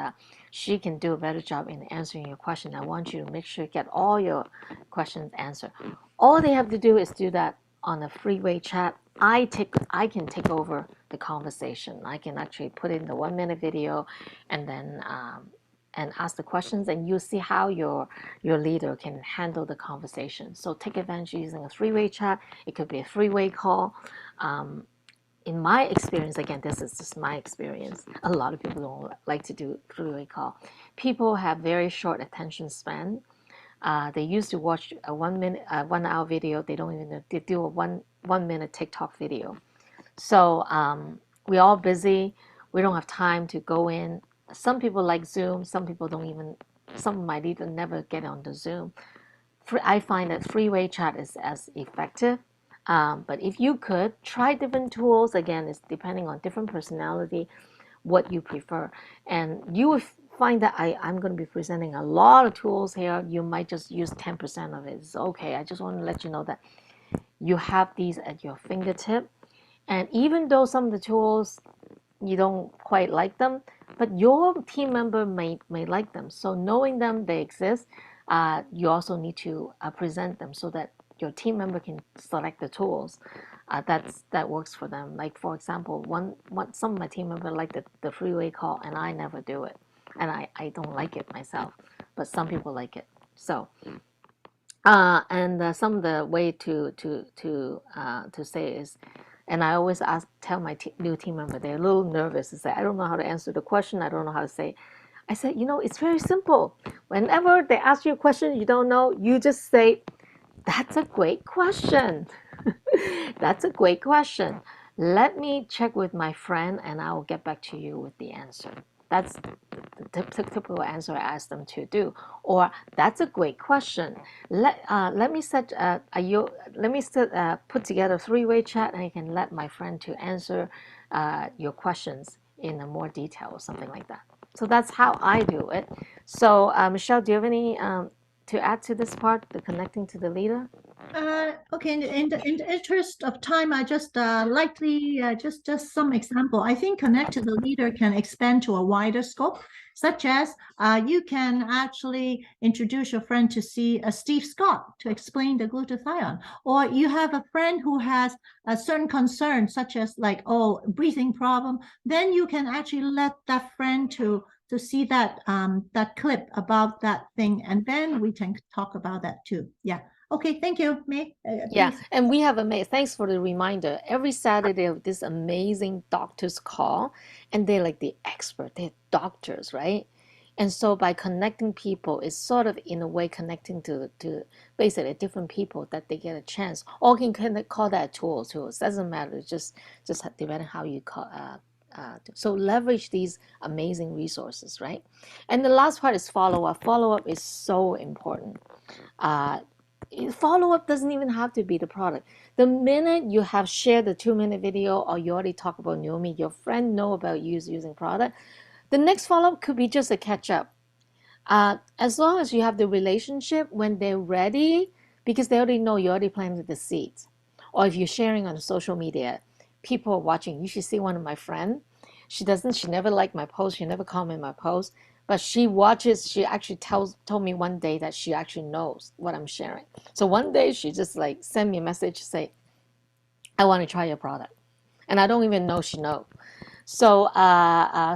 she can do a better job in answering your question. I want you to make sure you get all your questions answered. All they have to do is do that on a three-way chat. I can take over the conversation. I can actually put in the 1-minute video, and then and ask the questions, and you'll see how your leader can handle the conversation. So take advantage using a three-way chat. It could be a three-way call. In my experience, again, this is just my experience, a lot of people don't like to do three-way call. People have very short attention span. They used to watch a 1 hour video. They don't even they do a one minute TikTok video. So we're all busy. We don't have time to go in. Some people like Zoom. Some people don't even. Some might even never get on the Zoom. I find that three-way chat is as effective. But if you could try different tools, again, it's depending on different personality, what you prefer, and you will find that I'm going to be presenting a lot of tools here. You might just use 10% of it. It's okay. I just want to let you know that you have these at your fingertip. And even though some of the tools you don't quite like them, but your team member may like them. So knowing them, they exist, you also need to present them so that your team member can select the tools that works for them. Like for example, some of my team member like the three-way call, and I never do it. and I don't like it myself, but some people like it. So, and some of the way to say is, and I always tell my new team member, they're a little nervous, is that I don't know how to answer the question, I don't know how to say. I said, it's very simple. Whenever they ask you a question you don't know, you just say, that's a great question. That's a great question. Let me check with my friend and I will get back to you with the answer. That's the typical answer I ask them to do. Or that's a great question. Let me put together a three-way chat and I can let my friend to answer your questions in a more detail or something like that. So that's how I do it. So Michelle, do you have any to add to this part, the connecting to the leader? Okay, in the interest of time, I just lightly just some example. I think connect to the leader can expand to a wider scope, such as you can actually introduce your friend to see Steve Scott to explain the glutathione, or you have a friend who has a certain concern, such as like breathing problem. Then you can actually let that friend to see that that clip about that thing, and then we can talk about that too. Yeah. Okay, thank you, May. Yeah, and we have thanks for the reminder. Every Saturday of this amazing doctors call, and they're like the expert, they're doctors, right? And so by connecting people, it's sort of in a way connecting to basically different people that they get a chance. Or you can call that tools. It doesn't matter. It's just depending how you call. So leverage these amazing resources, right? And the last part is follow up. Follow up is so important. Follow-up doesn't even have to be the product. The minute you have shared the 2-minute video or you already talk about Neumi, your friend know about you using product, the next follow-up could be just a catch-up. As long as you have the relationship when they're ready, because they already know you already planted the seeds. Or if you're sharing on social media, people are watching. You should see one of my friends. She never liked my post, she never comment my post, but she watches, she actually told me one day that she actually knows what I'm sharing. So one day she just like sent me a message, say, I want to try your product. And I don't even know she knows. So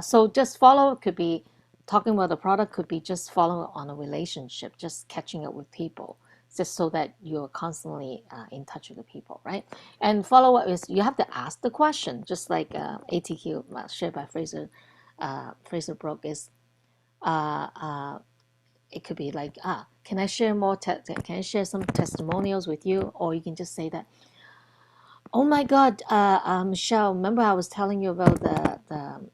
so just follow could be talking about the product, could be just following on a relationship, just catching up with people, just so that you're constantly in touch with the people, right? And follow up is you have to ask the question, just like ATQ shared by Fraser Broke is it could be like, can I share can I share some testimonials with you? Or you can just say that, oh my God, Michelle, remember I was telling you about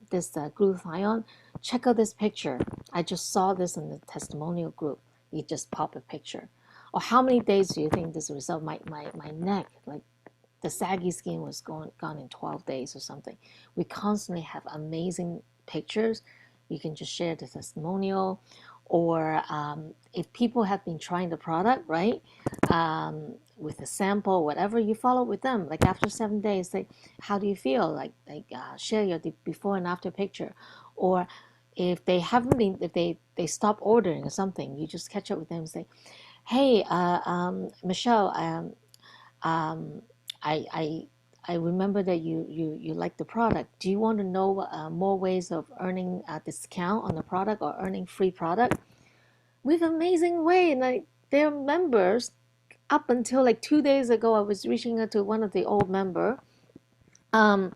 this glutathione? Check out this picture. I just saw this in the testimonial group. You just pop a picture. Or how many days do you think this result? My neck, like the saggy skin was gone in 12 days or something. We constantly have amazing pictures. You can just share the testimonial. Or if people have been trying the product, right? With a sample, whatever, you follow with them. Like after 7 days, like, how do you feel? Like share your before and after picture. Or if they haven't been, if they stop ordering or something, you just catch up with them and say, hey, Michelle, I remember that you like the product. Do you want to know more ways of earning a discount on the product or earning free product? We have amazing way, and like they're members. Up until like 2 days ago, I was reaching out to one of the old member, and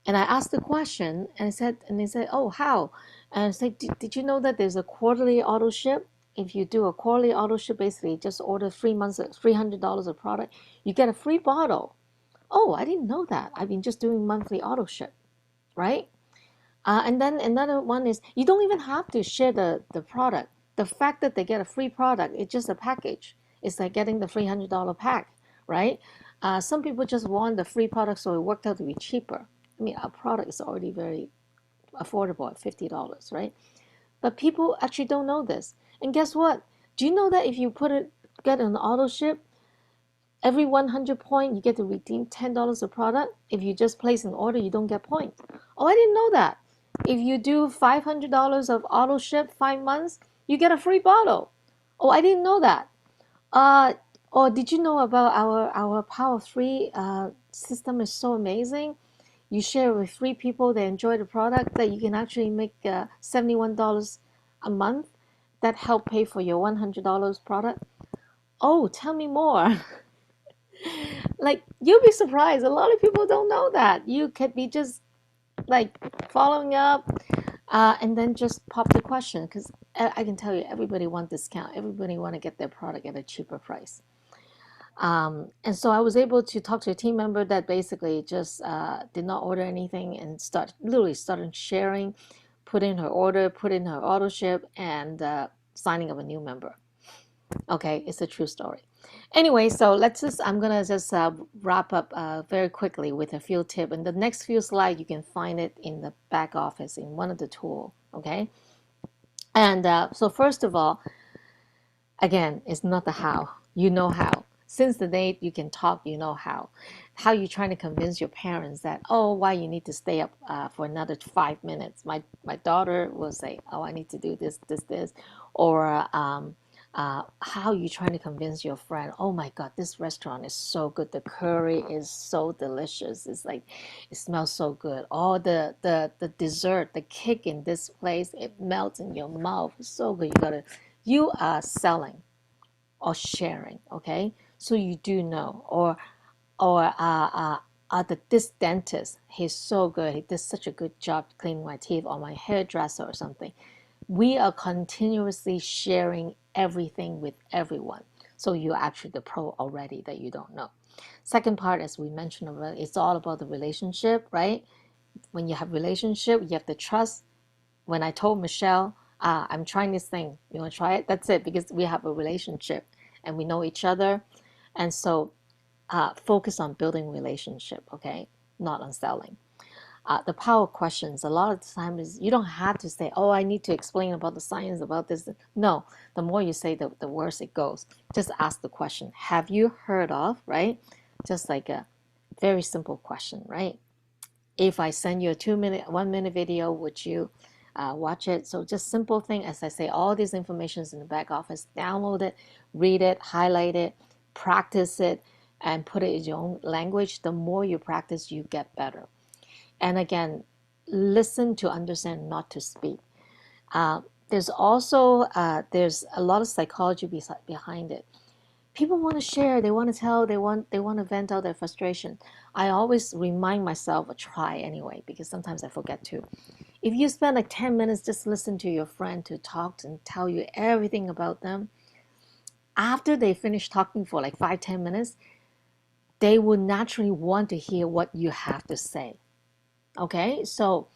I asked the question, and they said, oh, how? And I said, did you know that there's a quarterly auto ship? If you do a quarterly auto ship, basically just order 3 months, $300 of product, you get a free bottle. Oh, I didn't know that. I've been just doing monthly auto ship, right? And then another one is you don't even have to share the product. The fact that they get a free product, it's just a package. It's like getting the $300 pack, right? Some people just want the free product, so it worked out to be cheaper. I mean, our product is already very affordable at $50, right? But people actually don't know this. And guess what? Do you know that if you get an auto ship, every 100 point you get to redeem $10 of product? If you just place an order, you don't get points. Oh, I didn't know that. If you do $500 of auto ship 5 months, you get a free bottle. Oh, I didn't know that. Or did you know about our Power 3 system is so amazing? you share with 3 people that enjoy the product, that you can actually make $71 a month that help pay for your $100 product. Oh, tell me more. Like, you'll be surprised. A lot of people don't know that. You could be just like following up and then just pop the question, because I can tell you, everybody wants discount. Everybody want to get their product at a cheaper price. And so I was able to talk to a team member that basically just did not order anything and literally started sharing, put in her order, put in her auto ship, and signing up a new member. Okay, it's a true story. Anyway, so I'm gonna just wrap up very quickly with a few tips. And the next few slides, you can find it in the back office in one of the tools, okay? And so first of all, again, it's not the how. You know how. Since the day you can talk, you know how. How you trying to convince your parents that, oh, why you need to stay up for another 5 minutes. My daughter will say, oh, I need to do this. Or how you trying to convince your friend, oh my God, this restaurant is so good. The curry is so delicious. It's like, it smells so good. Oh, the dessert, the cake in this place, it melts in your mouth. It's so good. You are selling or sharing, okay? So you do know. This dentist, he's so good. He did such a good job cleaning my teeth, or my hairdresser or something. We are continuously sharing everything with everyone. So you're actually the pro already that you don't know. Second part, as we mentioned already, it's all about the relationship, right? When you have relationship, you have the trust. When I told Michelle, I'm trying this thing, you want to try it? That's it, because we have a relationship and we know each other. And so focus on building relationship, okay? Not on selling. The power questions, a lot of the time is, you don't have to say, oh, I need to explain about the science about this. No, the more you say, the worse it goes. Just ask the question, have you heard of, right? Just like a very simple question, right? If I send you a 1 minute video, would you watch it? So just simple thing, as I say, all these information is in the back office. Download it, read it, highlight it, practice it, and put it in your own language. The more you practice, you get better. And again, listen to understand, not to speak. There's also there's a lot of psychology behind it. People want to share, they want to tell, they want to vent out their frustration. I always remind myself, try anyway, because sometimes I forget to. If you spend like 10 minutes just listen to your friend to talk and tell you everything about them, after they finish talking for like 5-10 minutes, they will naturally want to hear what you have to say. Okay, so,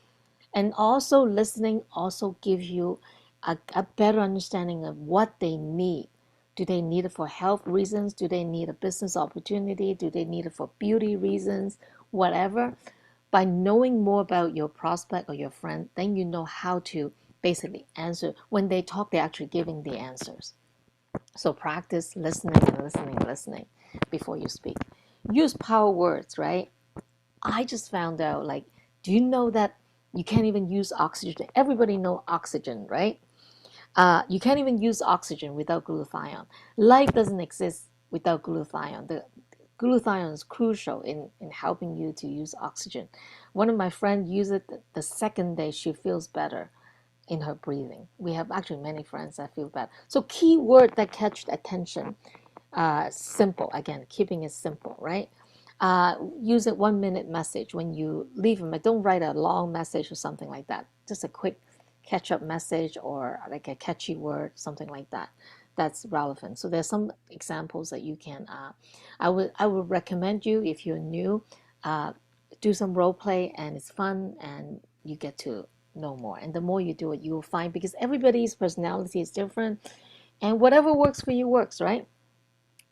and also listening also gives you a better understanding of what they need. Do they need it for health reasons? Do they need a business opportunity? Do they need it for beauty reasons? Whatever. By knowing more about your prospect or your friend, then you know how to basically answer. When they talk, they're actually giving the answers. So practice listening and listening before you speak. Use power words, right? I just found out, like, do you know that you can't even use oxygen? Everybody know oxygen, right? You can't even use oxygen without glutathione. Life doesn't exist without glutathione. The glutathione is crucial in helping you to use oxygen. One of my friends used it the second day, she feels better in her breathing. We have actually many friends that feel better. So key word that catch attention, simple, again, keeping it simple, right? Use a 1 minute message when you leave them. Don't write a long message or something like that. Just a quick catch-up message or like a catchy word, something like that. That's relevant. So there's some examples that you can. I would recommend you, if you're new, do some role play, and it's fun and you get to know more. And the more you do it, you will find, because everybody's personality is different, and whatever works for you works, right?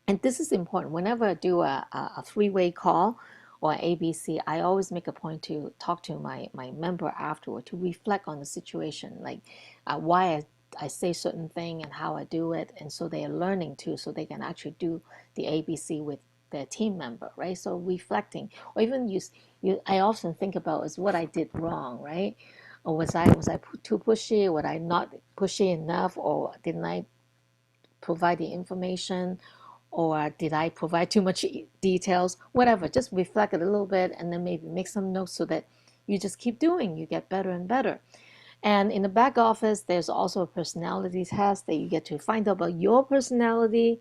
And this is important. Whenever I do a three-way call or ABC, I always make a point to talk to my member afterward to reflect on the situation, like why I say certain thing and how I do it. And so they are learning too, so they can actually do the ABC with their team member, right? So reflecting, or even I often think about is what I did wrong, right? Or was I too pushy? Was I not pushy enough? Or didn't I provide the information? or did I provide too much details? Whatever, just reflect it a little bit and then maybe make some notes so that you just keep doing, you get better and better. And in the back office, there's also a personality test that you get to find out about your personality,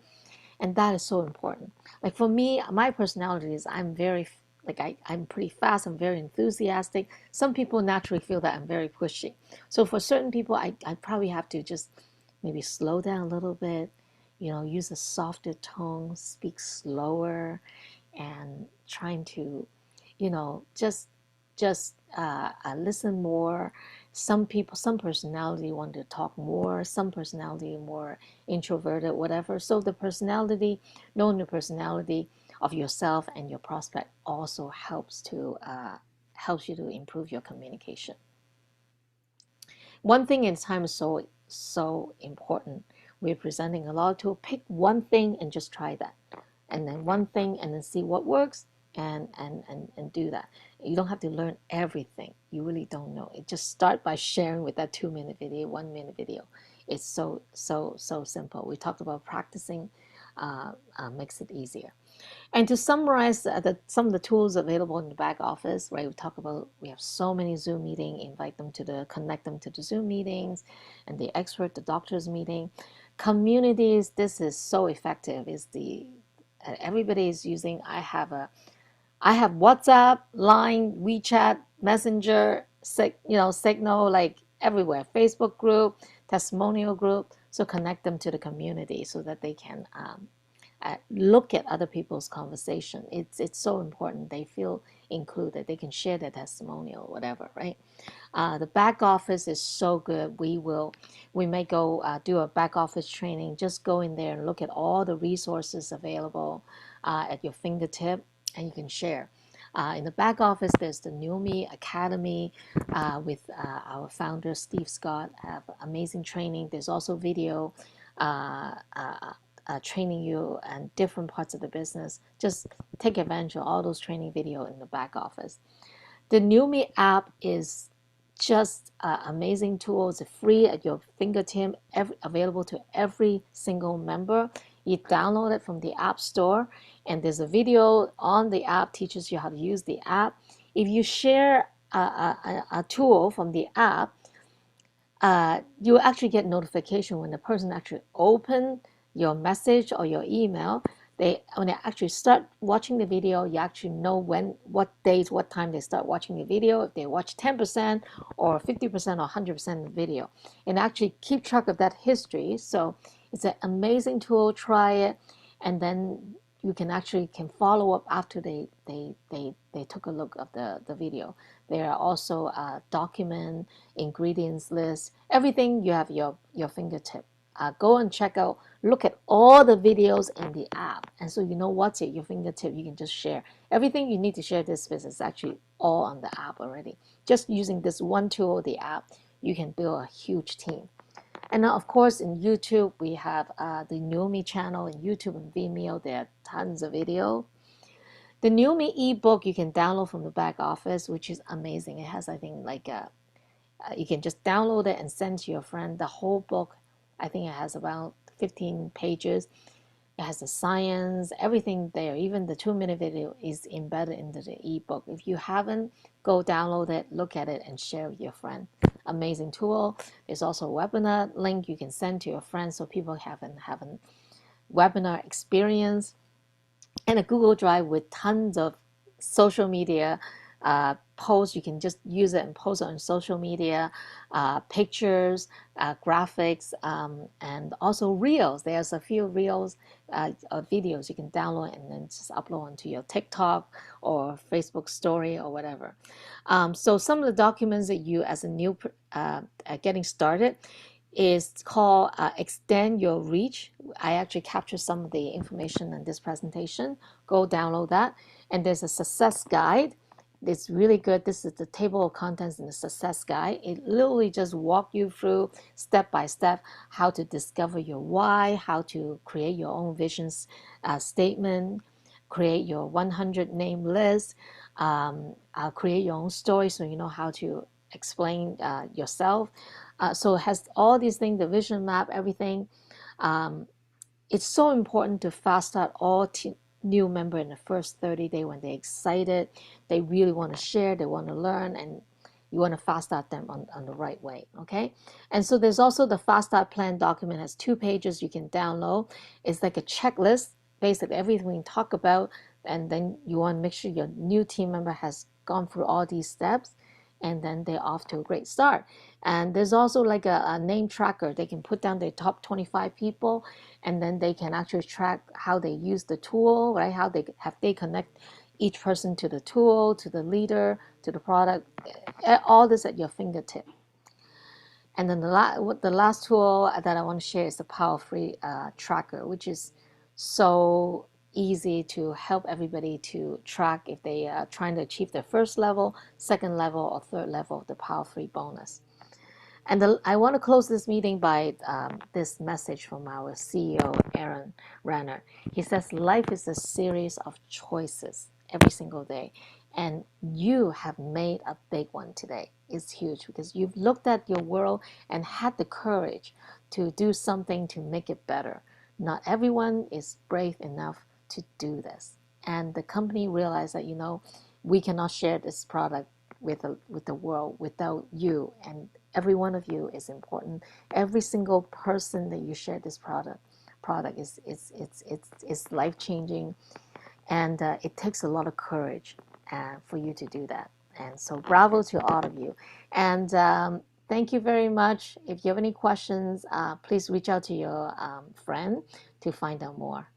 and that is so important. Like for me, my personality is I'm very I'm pretty fast, I'm very enthusiastic. Some people naturally feel that I'm very pushy. So for certain people, I probably have to just maybe slow down a little bit, use a softer tone, speak slower, and trying to, just listen more. Some people, some personality want to talk more, some personality more introverted, whatever. So the personality, knowing the personality of yourself and your prospect also helps you to improve your communication. One thing in time is so important. We're presenting a lot of tools. Pick one thing and just try that, and then one thing and then see what works, and do that. You don't have to learn everything. You really don't know. Just start by sharing with that 2-minute video, 1-minute video. It's so simple. We talked about practicing makes it easier. And to summarize some of the tools available in the back office, right? We have so many Zoom meetings, connect them to the Zoom meetings, and the expert, the doctor's meeting. Communities, this is so effective. Everybody is using. I have WhatsApp, Line, WeChat, Messenger, Signal, like everywhere. Facebook group, testimonial group. So connect them to the community so that they can look at other people's conversation. It's so important. They feel included. They can share their testimonial, whatever, right? The back office is so good. We may go do a back office training. Just go in there and look at all the resources available at your fingertip, and you can share. In the back office, there's the Neumi Academy with our founder, Steve Scott, have amazing training. There's also video training you and different parts of the business. Just take advantage of all those training video in the back office. The Neumi app is just an amazing tool. It's free at your fingertip, available to every single member. You download it from the App Store, and there's a video on the app teaches you how to use the app. If you share a tool from the app, you actually get notification when the person actually open your message or your email. When they actually start watching the video, you actually know what days, what time they start watching the video, if they watch 10% or 50% or 100% of the video, and actually keep track of that history. So it's an amazing tool. Try it, and then you can follow up after they took a look of the video. There are also document, ingredients list, everything you have your fingertip. Go and check out, look at all the videos in the app, and so you know what's at your fingertip. You can just share everything you need to share this business. Is actually all on the app already. Just using this one tool, the app, you can build a huge team. And now, of course, in YouTube, we have the Neumi channel in YouTube and Vimeo. There are tons of video. The Neumi ebook you can download from the back office, which is amazing. It has, I think, you can just download it and send to your friend. The whole book, I think it has about 15 pages. It has the science, everything there. Even the 2-minute video is embedded into the ebook. If you haven't, go download it, look at it, and share with your friend. Amazing tool. There's also a webinar link you can send to your friends so people have a webinar experience. And a Google Drive with tons of social media posts. You can just use it and post it on social media, pictures, graphics, and also reels. There's a few reels videos you can download and then just upload onto your TikTok or Facebook story or whatever. So some of the documents that you, as a new getting started, is called Extend Your Reach. I actually captured some of the information in this presentation. Go download that. And there's a success guide. It's really good. This is the table of contents in the success guide. It literally just walks you through step by step how to discover your why, how to create your own vision statement, create your 100 name list, create your own story so you know how to explain yourself. So it has all these things, the vision map, everything. it's so important to fast start all new member in the first 30 days when they're excited, they really want to share, they want to learn, and you want to fast start them on the right way, okay? And so there's also the fast start plan document, has 2 pages you can download. It's like a checklist, basically everything we talk about, and then you want to make sure your new team member has gone through all these steps, and then they're off to a great start. And there's also like a name tracker. They can put down their top 25 people, and then they can actually track how they use the tool, right? How they connect each person to the tool, to the leader, to the product, all this at your fingertip. And then the last tool that I want to share is the Power Free Tracker, which is so easy to help everybody to track if they are trying to achieve their first level, second level, or third level of the Power Free bonus. And I want to close this meeting by this message from our CEO, Aaron Renner. He says, life is a series of choices every single day. And you have made a big one today. It's huge because you've looked at your world and had the courage to do something to make it better. Not everyone is brave enough to do this. And the company realized that, we cannot share this product with the world without you, and every one of you is important. Every single person that you share this product is life-changing, and it takes a lot of courage for you to do that. And so bravo to all of you. And thank you very much. If you have any questions, please reach out to your friend to find out more.